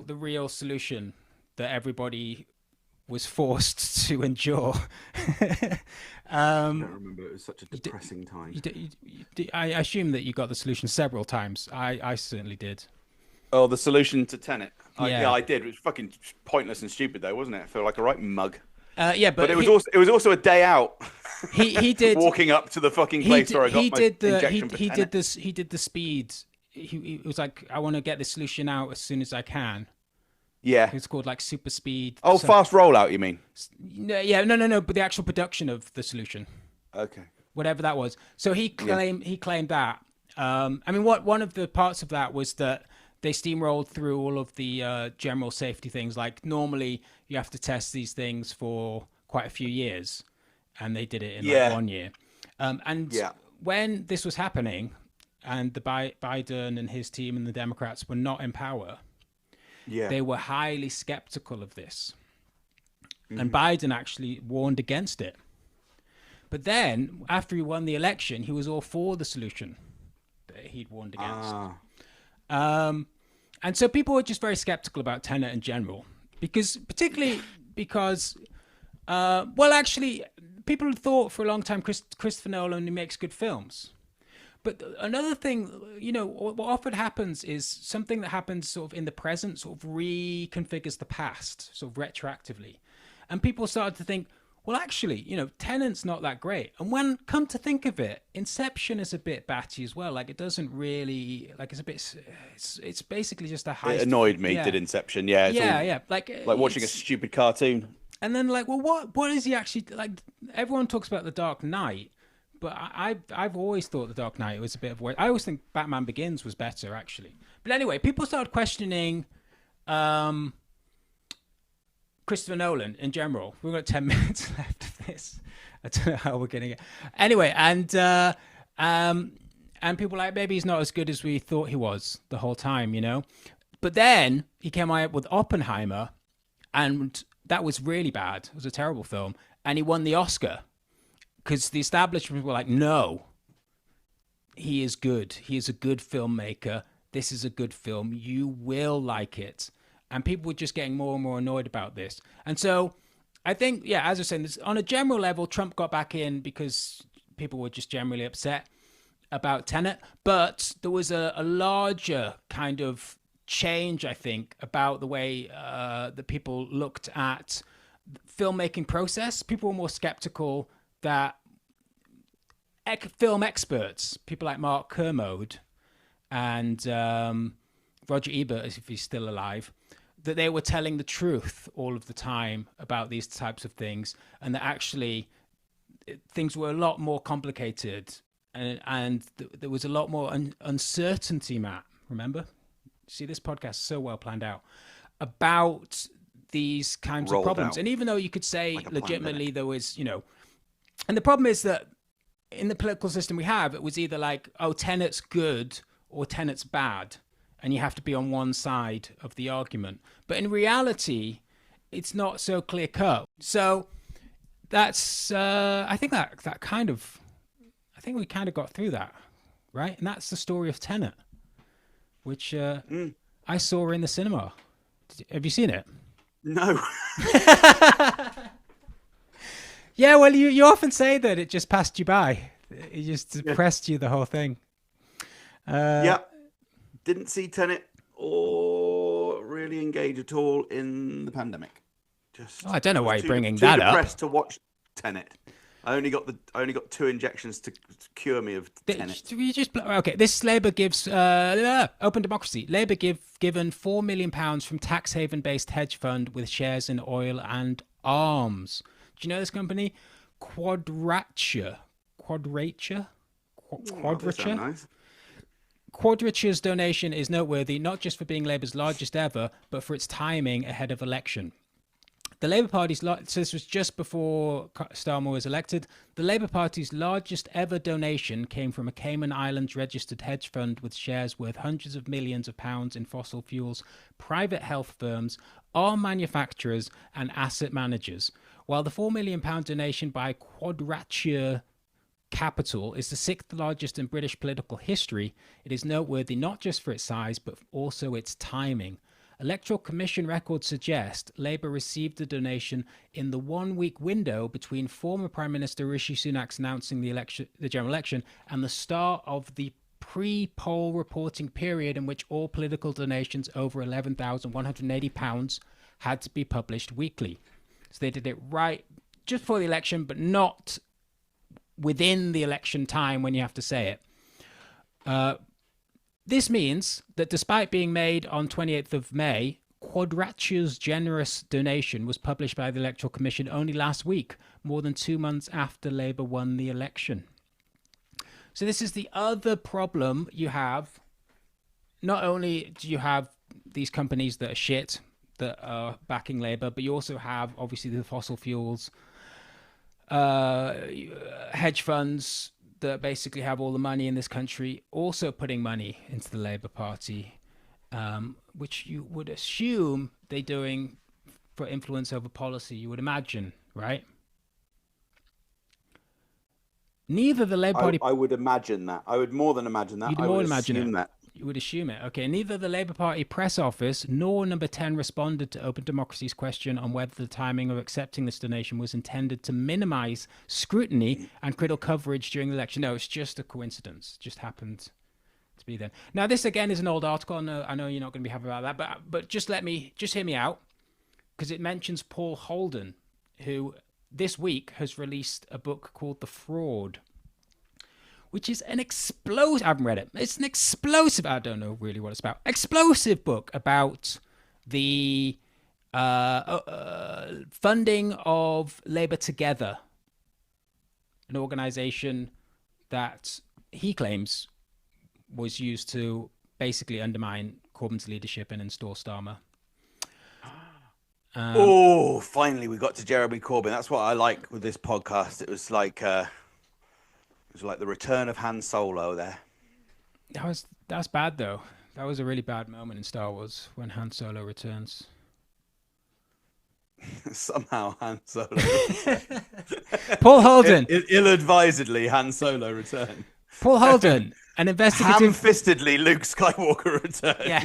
real solution that everybody was forced to endure. I don't remember. It was such a depressing time. I assume that you got the solution several times. I certainly did. Oh, the solution to Tenet. Yeah, I did. It was fucking pointless and stupid, though, wasn't it? I feel like a right mug. But it was also a day out. He did walking up to the fucking place where I got my injection for Tenet. He did the speed. He was like, I want to get the solution out as soon as I can. Yeah, it's called like super speed. Oh, fast rollout, you mean? No. But the actual production of the solution. Okay. Whatever that was. So he claimed that. I mean, one of the parts of that was that they steamrolled through all of the general safety things. Like normally you have to test these things for quite a few years, and they did it in like 1 year. When this was happening, and the Biden and his team and the Democrats were not in power, they were highly skeptical of this. Mm-hmm. And Biden actually warned against it. But then, after he won the election, he was all for the solution that he'd warned against. And so people were just very skeptical about Tenet in general, particularly because, actually, people had thought for a long time Christopher Nolan, he makes good films. But another thing, what often happens is something that happens sort of in the present sort of reconfigures the past, sort of retroactively. And people started to think, well, actually, Tenet's not that great. And when come to think of it, Inception is a bit batty as well. Like, it doesn't really, like, it's basically just a heist. It annoyed me, did Inception. Yeah. Like watching a stupid cartoon. And then, like, well, what is he actually, like, everyone talks about The Dark Knight, but I've always thought The Dark Knight was a bit of a, I always think Batman Begins was better, actually. But anyway, people started questioning Christopher Nolan in general. We've got 10 minutes left of this. I don't know how we're going to get. Anyway, and people like, maybe he's not as good as we thought he was the whole time, But then he came out with Oppenheimer, and that was really bad. It was a terrible film. And he won the Oscar. because the establishment were like, no, he is good. He is a good filmmaker. This is a good film. You will like it. And people were just getting more and more annoyed about this. And so I think, yeah, as I was saying, on a general level, Trump got back in because people were just generally upset about Tenet. But there was a larger kind of change, I think, about the way that people looked at the filmmaking process. People were more skeptical that film experts, people like Mark Kermode and Roger Ebert, if he's still alive, that they were telling the truth all of the time about these types of things, and that actually things were a lot more complicated, and there was a lot more uncertainty, Matt, remember? See, this podcast is so well planned out about these kinds of problems. And even though you could say like legitimately there was, and the problem is that in the political system we have, it was either like, oh, Tenet's good or Tenet's bad, and you have to be on one side of the argument. But in reality, it's not so clear cut. So that's, I think we kind of got through that, right? And that's the story of Tenet, which I saw in the cinema. Have you seen it? No. Yeah, well, you often say that it just passed you by. It just depressed you, the whole thing. Yeah. Didn't see Tenet or really engage at all in the pandemic. I don't know why you're bringing that up. Too depressed to watch Tenet. I only got 2 injections to cure me of Tenet. Okay, this Labour gives Open Democracy. Labour given £4 million from tax haven-based hedge fund with shares in oil and arms. Do you know this company? Quadrature. Nice. Quadrature's donation is noteworthy not just for being Labour's largest ever, but for its timing ahead of election. The Labour Party's, so this was just before Starmer was elected, the Labour Party's largest ever donation came from a Cayman Islands registered hedge fund with shares worth hundreds of millions of pounds in fossil fuels, private health firms, arm manufacturers and asset managers. While the £4 million donation by Quadrature Capital is the 6th largest in British political history, it is noteworthy not just for its size, but also its timing. Electoral Commission records suggest Labour received the donation in the 1-week window between former Prime Minister Rishi Sunak's announcing the general election and the start of the pre-poll reporting period in which all political donations over £11,180 had to be published weekly. So they did it right just before the election, but not within the election time when you have to say it. This means that despite being made on 28th of May, Quadrature's generous donation was published by the Electoral Commission only last week, more than 2 months after Labour won the election. So this is the other problem you have. Not only do you have these companies that are shit, that are backing Labour, but you also have, obviously, the fossil fuels, hedge funds that basically have all the money in this country also putting money into the Labour Party, which you would assume they're doing for influence over policy, you would imagine, right? Neither the Labour Party... I would imagine that. I would more than imagine that. You'd I more would imagine assume it. that. You would assume it. Okay, neither the Labour Party press office nor Number 10 responded to Open Democracy's question on whether the timing of accepting this donation was intended to minimise scrutiny and critical coverage during the election. No, it's just a coincidence. It just happened to be then. Now, this again is an old article. I know you're not going to be happy about that, but just hear me out, because it mentions Paul Holden, who this week has released a book called The Fraud, which is an explosive... I haven't read it. It's an explosive... I don't know really what it's about. Explosive book about the funding of Labour Together, an organisation that he claims was used to basically undermine Corbyn's leadership and install Starmer. Finally we got to Jeremy Corbyn. That's what I like with this podcast. It was like the return of Han Solo there. That's bad though. That was a really bad moment in Star Wars when Han Solo returns. Somehow Han Solo. Paul Holden. Ill-advisedly, Han Solo returned. Paul Holden, an investigative... Ham-fistedly, Luke Skywalker returned. Yeah.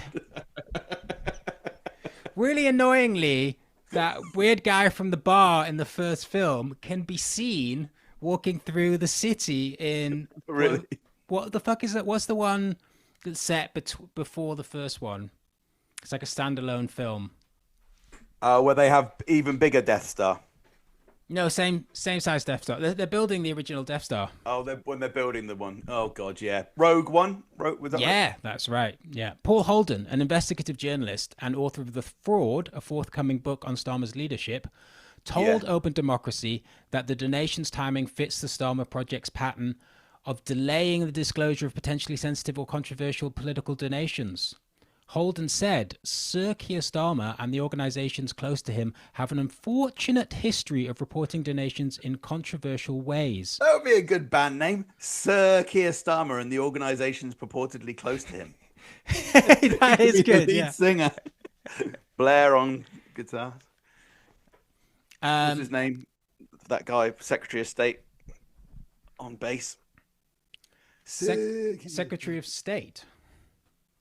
Really annoyingly, that weird guy from the bar in the first film can be seen walking through the city in... Really? What the fuck is that? What's the one that's set before the first one? It's like a standalone film. Where they have even bigger Death Star. No, same size Death Star. They're building the original Death Star. Oh, when they're building the one. Oh God, yeah. Rogue One. Was that yeah, right? That's right. Yeah, Paul Holden, an investigative journalist and author of The Fraud, a forthcoming book on Starmer's leadership, told Open Democracy that the donations timing fits the Starmer project's pattern of delaying the disclosure of potentially sensitive or controversial political donations. Holden said, Sir Keir Starmer and the organisations close to him have an unfortunate history of reporting donations in controversial ways. That would be a good band name. Sir Keir Starmer and the organisations purportedly close to him. That is good, Lead singer. Blair on guitar. What's his name? That guy, Secretary of State on bass. Secretary of State.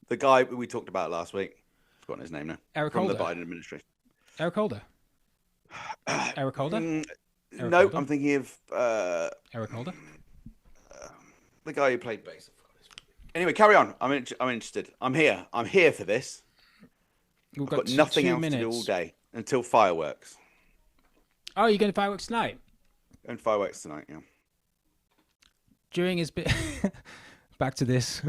The guy we talked about last week. I've forgotten his name now. Eric From Holder. the Biden administration. Eric Holder. Eric Holder? No, Holder? I'm thinking of Eric Holder? the guy who played bass. Anyway, carry on. I'm interested. I'm here. I'm here for this. We've got nothing else to do all day until fireworks. Oh, you're going to fireworks tonight? And fireworks tonight, yeah. During his bid... Back to this.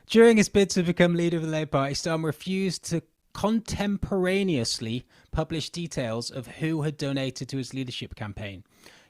During his bid to become leader of the Labour Party, Starmer refused to contemporaneously publish details of who had donated to his leadership campaign.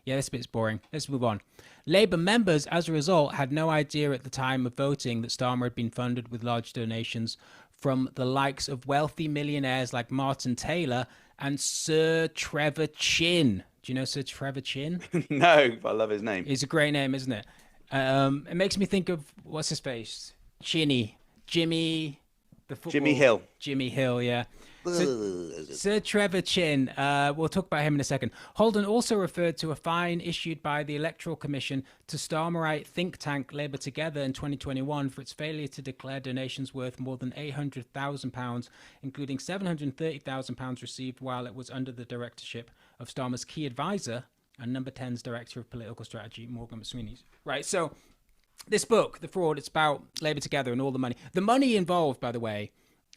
Yeah, this bit's boring. Let's move on. Labour members, as a result, had no idea at the time of voting that Starmer had been funded with large donations from the likes of wealthy millionaires like Martin Taylor and Sir Trevor Chin. Do you know Sir Trevor Chin? No, but I love his name. It's a great name, isn't it? It makes me think of, what's his face? Jimmy, the football. Jimmy Hill. Jimmy Hill, yeah. Sir Trevor Chin, we'll talk about him in a second. Holden also referred to a fine issued by the Electoral Commission to Starmerite think tank Labour Together in 2021 for its failure to declare donations worth more than £800,000, including £730,000 received while it was under the directorship of Starmer's key advisor and Number 10's Director of Political Strategy, Morgan McSweeney. Right, so this book, The Fraud, it's about Labour Together and all the money. The money involved, by the way,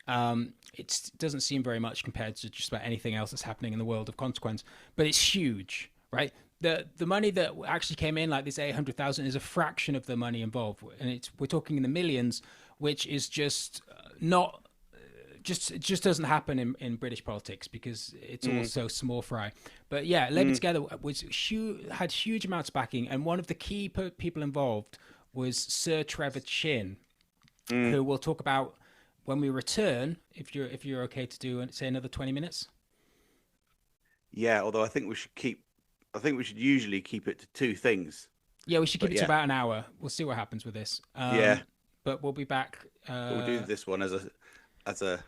it doesn't seem very much compared to just about anything else that's happening in the world of consequence, but it's huge, right? The money that actually came in, like this 800,000, is a fraction of the money involved, and we're talking in the millions, which is just not... It just doesn't happen in British politics because it's all so small fry. But yeah, Labour Together had huge amounts of backing, and one of the key people involved was Sir Trevor Chin, who we'll talk about when we return. If you're okay to do say another 20 minutes. Yeah, although I think we should usually keep it to two things. Yeah, we should keep it to about an hour. We'll see what happens with this. But we'll be back. We'll do this one as a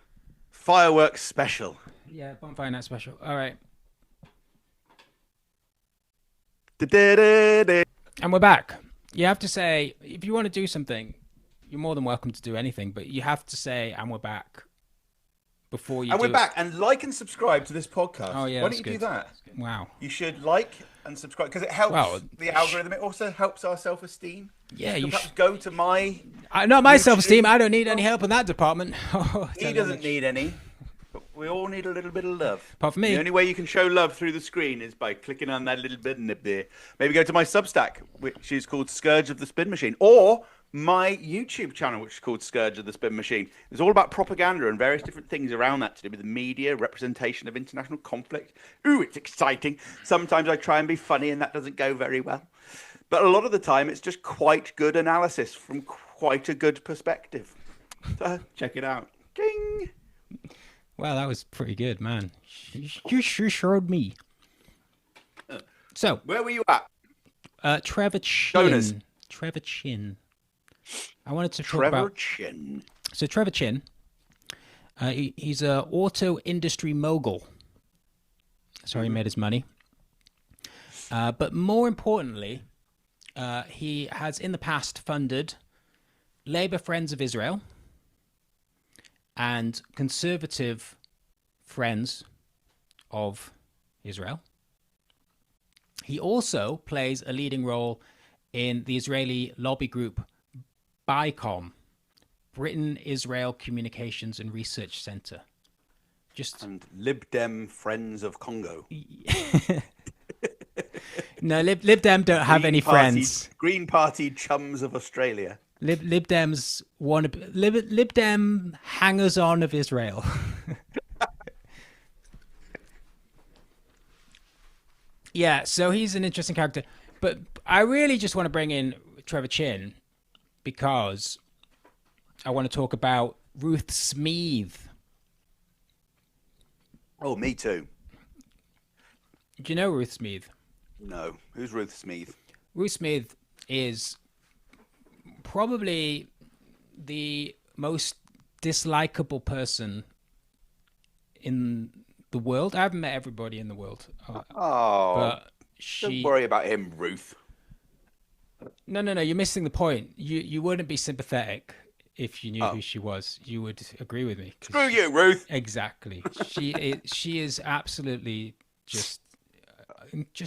fireworks special. Yeah, bonfire night special. All right. And we're back. You have to say, if you want to do something, you're more than welcome to do anything, but you have to say, and we're back, before you we're back. And like and subscribe to this podcast. Oh, yeah. Why don't you do that? Wow. You should like and subscribe because it helps the algorithm. It also helps our self-esteem. Yeah, you perhaps go to my... not my self-esteem. I don't need any help in that department. He doesn't need any. But we all need a little bit of love. Apart from me. The only way you can show love through the screen is by clicking on that little button there. Maybe go to my Substack, which is called Scourge of the Spin Machine, or my YouTube channel, which is called Scourge of the Spin Machine. It's all about propaganda and various different things around that to do with the media, representation of international conflict. Ooh, it's exciting. Sometimes I try and be funny and that doesn't go very well. But a lot of the time, it's just quite good analysis from quite a good perspective. So check it out. Ding! Well, that was pretty good, man. You sure showed me. So, where were you at? Trevor Chin. Jonas. Trevor Chin. I wanted to talk Trevor about... Chin. So Trevor Chin, he's an auto industry mogul. That's how he made his money. But more importantly, he has in the past funded Labour Friends of Israel and Conservative Friends of Israel. He also plays a leading role in the Israeli lobby group BICOM, Britain-Israel Communications and Research Center. And Lib Dem Friends of Congo. No, Lib Dem don't have any friends. Green Party chums of Australia. Lib Dems Lib Dem hangers-on of Israel. Yeah, so he's an interesting character. But I really just want to bring in Trevor Chin because I want to talk about Ruth Smeeth. Oh, me too. Do you know Ruth Smeeth? No. Who's Ruth Smeeth? Ruth Smeeth is probably the most dislikable person in the world. I haven't met everybody in the world. But don't worry about him, Ruth. No. You're missing the point. You wouldn't be sympathetic if you knew who she was. You would agree with me. Screw you, Ruth. Exactly. She is absolutely just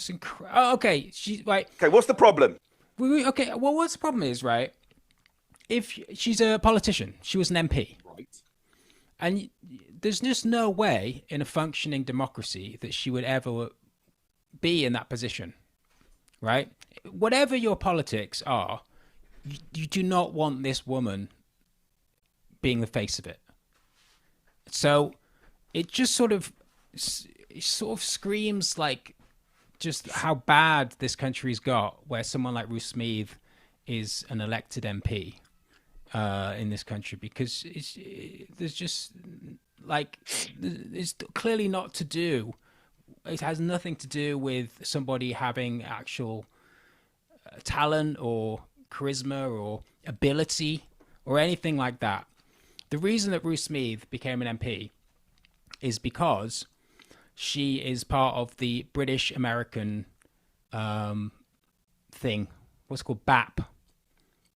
incredible. Oh, okay. She's right. Okay, what's the problem? Okay. Well, what's the problem is right. If she's a politician, she was an MP. Right. And there's just no way in a functioning democracy that she would ever be in that position, right? Whatever your politics are, you do not want this woman being the face of it. So it just sort of screams like just how bad this country's got, where someone like Ruth Smeeth is an elected MP in this country, because there's just like it's clearly not to do. It has nothing to do with somebody having actual talent or charisma or ability or anything like that. The reason that Ruth Smeeth became an MP is because she is part of the British American thing. What's it called? BAP.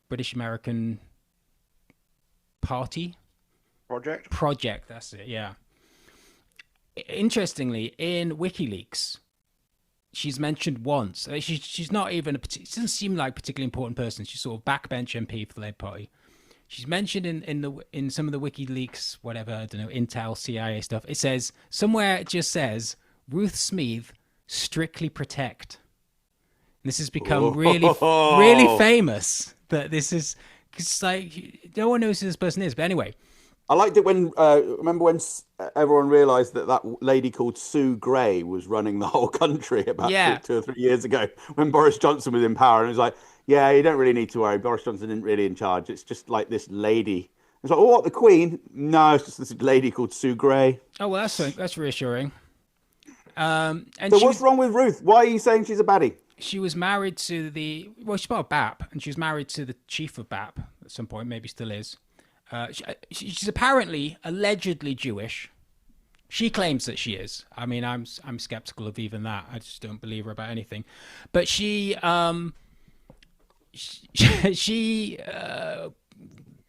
British American Party? Project, that's it, yeah. Interestingly, in WikiLeaks, she's mentioned once. She's not even she doesn't seem like a particularly important person. She's sort of backbench MP for the Labour Party. She's mentioned in some of the WikiLeaks, whatever, I don't know, Intel, CIA stuff. It says somewhere, it just says Ruth Smeeth strictly protect. And this has become really famous. That this is because like no one knows who this person is. But anyway. I liked it when, remember when everyone realised that lady called Sue Gray was running the whole country about 2 or 3 years ago, when Boris Johnson was in power, and it was like, yeah, you don't really need to worry. Boris Johnson isn't really in charge. It's just like this lady. It's like, oh, what, the Queen? No, it's just this lady called Sue Gray. Oh, well, that's reassuring. And so what's wrong with Ruth? Why are you saying she's a baddie? She was married to she's part of BAP, and she was married to the chief of BAP at some point, maybe still is. She's apparently allegedly Jewish. She claims that she is. I mean, I'm skeptical of even that. I just don't believe her about anything. But she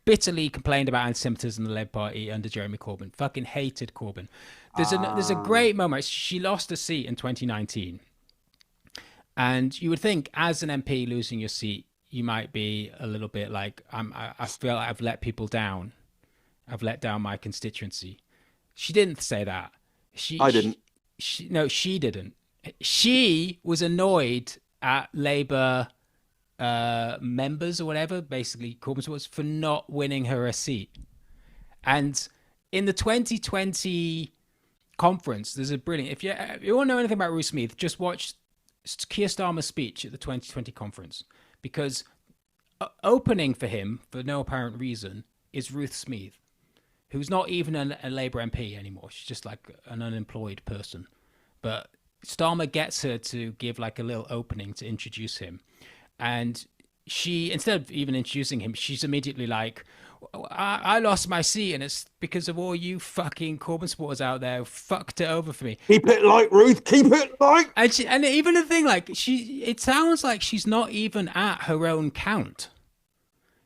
bitterly complained about anti-Semitism in the Labour Party under Jeremy Corbyn. Fucking hated Corbyn. There's a great moment. She lost a seat in 2019, and you would think, as an MP losing your seat, you might be a little bit like, I feel like I've let people down. I've let down my constituency. She didn't say that. I didn't. She didn't. She was annoyed at Labour members or whatever, basically Corbyn was, for not winning her a seat. And in the 2020 conference, there's a brilliant, if you want to know anything about Ruth Smeeth, just watch Keir Starmer's speech at the 2020 conference. Because opening for him, for no apparent reason, is Ruth Smeeth, who's not even a Labour MP anymore. She's just like an unemployed person. But Starmer gets her to give like a little opening to introduce him. And she, instead of even introducing him, she's immediately like, I lost my seat, and it's because of all you fucking Corbyn supporters out there who fucked it over for me. Keep it light, Ruth. Keep it light. And even the thing, like, it sounds like she's not even at her own count.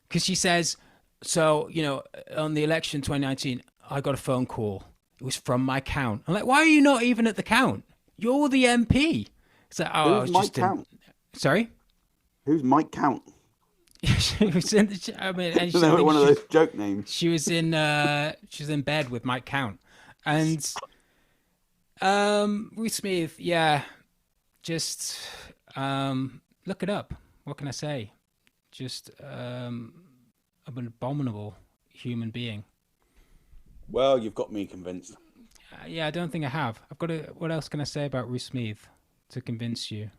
Because she says, so, you know, on the election 2019, I got a phone call. It was from my count. I'm like, why are you not even at the count? You're the MP. It's like, oh, I was just count? Sorry? Who's Mike Count? She was in. I mean, and one of those joke names. She was in bed with Mike Count, and Ruth Smeeth. Yeah, just look it up. What can I say? Just an abominable human being. Well, you've got me convinced. Yeah, I don't think I have. I've got to. What else can I say about Ruth Smeeth to convince you?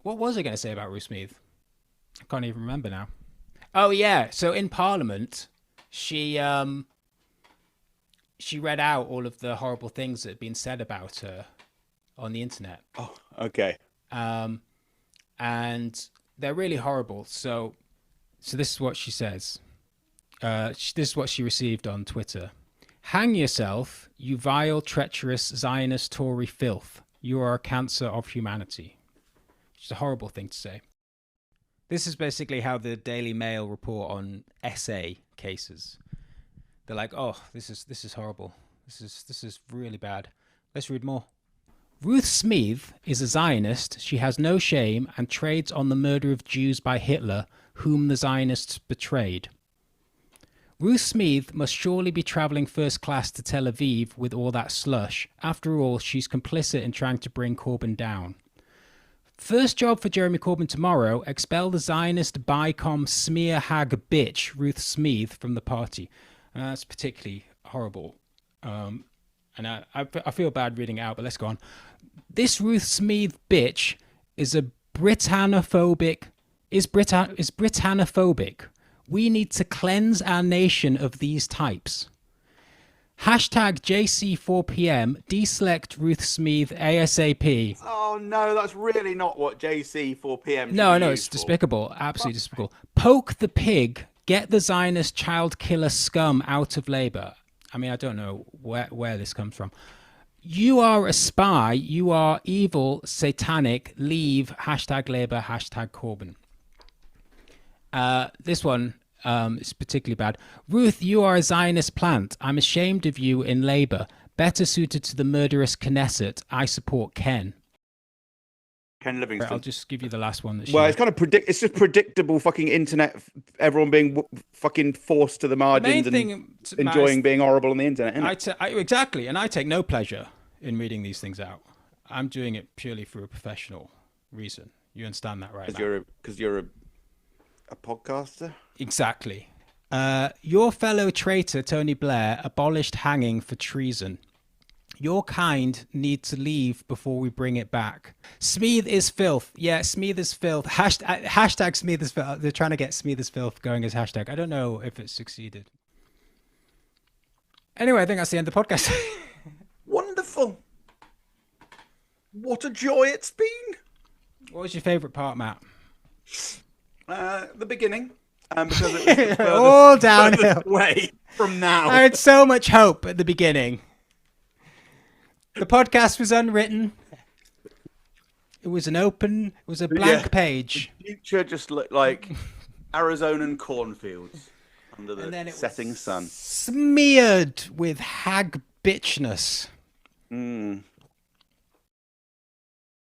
What was I going to say about Ruth Smeeth? I can't even remember now. Oh yeah, so in Parliament, she read out all of the horrible things that had been said about her on the internet. Oh, okay. And they're really horrible. So this is what she says. This is what she received on Twitter. Hang yourself, you vile, treacherous Zionist Tory filth. You are a cancer of humanity. It's a horrible thing to say. This is basically how the Daily Mail report on SA cases. They're like, oh, this is horrible. This is really bad. Let's read more. Ruth Smeeth is a Zionist. She has no shame and trades on the murder of Jews by Hitler, whom the Zionists betrayed. Ruth Smeeth must surely be travelling first class to Tel Aviv with all that slush. After all, she's complicit in trying to bring Corbyn down. First job for Jeremy Corbyn tomorrow, expel the Zionist BICOM smear hag bitch Ruth Smeeth from the party. That's particularly horrible. And I feel bad reading it out, but let's go on. This Ruth Smeeth bitch is a Britanophobic. Is Britanophobic. We need to cleanse our nation of these types. Hashtag JC4PM, deselect Ruth Smeeth ASAP. Oh no, that's really not what JC4PM. No, it's despicable. Absolutely despicable. Poke the pig, get the Zionist child killer scum out of Labour. I mean, I don't know where this comes from. You are a spy. You are evil, satanic. Leave. Hashtag Labour. Hashtag Corbyn. This one is particularly bad. Ruth, you are a Zionist plant. I'm ashamed of you in Labour. Better suited to the murderous Knesset. I support Ken. Ken Livingstone. Right, I'll just give you the last one. Well, it's kind of it's just predictable fucking internet. Everyone being fucking forced to the margins and enjoying being horrible on the internet. Exactly, and I take no pleasure in reading these things out. I'm doing it purely for a professional reason. You understand that, right? Because you're a podcaster. Exactly. Your fellow traitor Tony Blair abolished hanging for treason. Your kind need to leave before we bring it back. Smeeth is filth. Yeah, Smeeth is filth. Hashtag Smeeth is filth. They're trying to get Smeeth is filth going as hashtag. I don't know if it succeeded. Anyway, I think that's the end of the podcast. Wonderful. What a joy it's been. What was your favourite part, Matt? The beginning. Because it was the all downhill way from now. I had so much hope at the beginning. The podcast was unwritten. It was a blank page. The future just looked like Arizonan cornfields under the setting sun. Smeared with hag bitchness. Mm.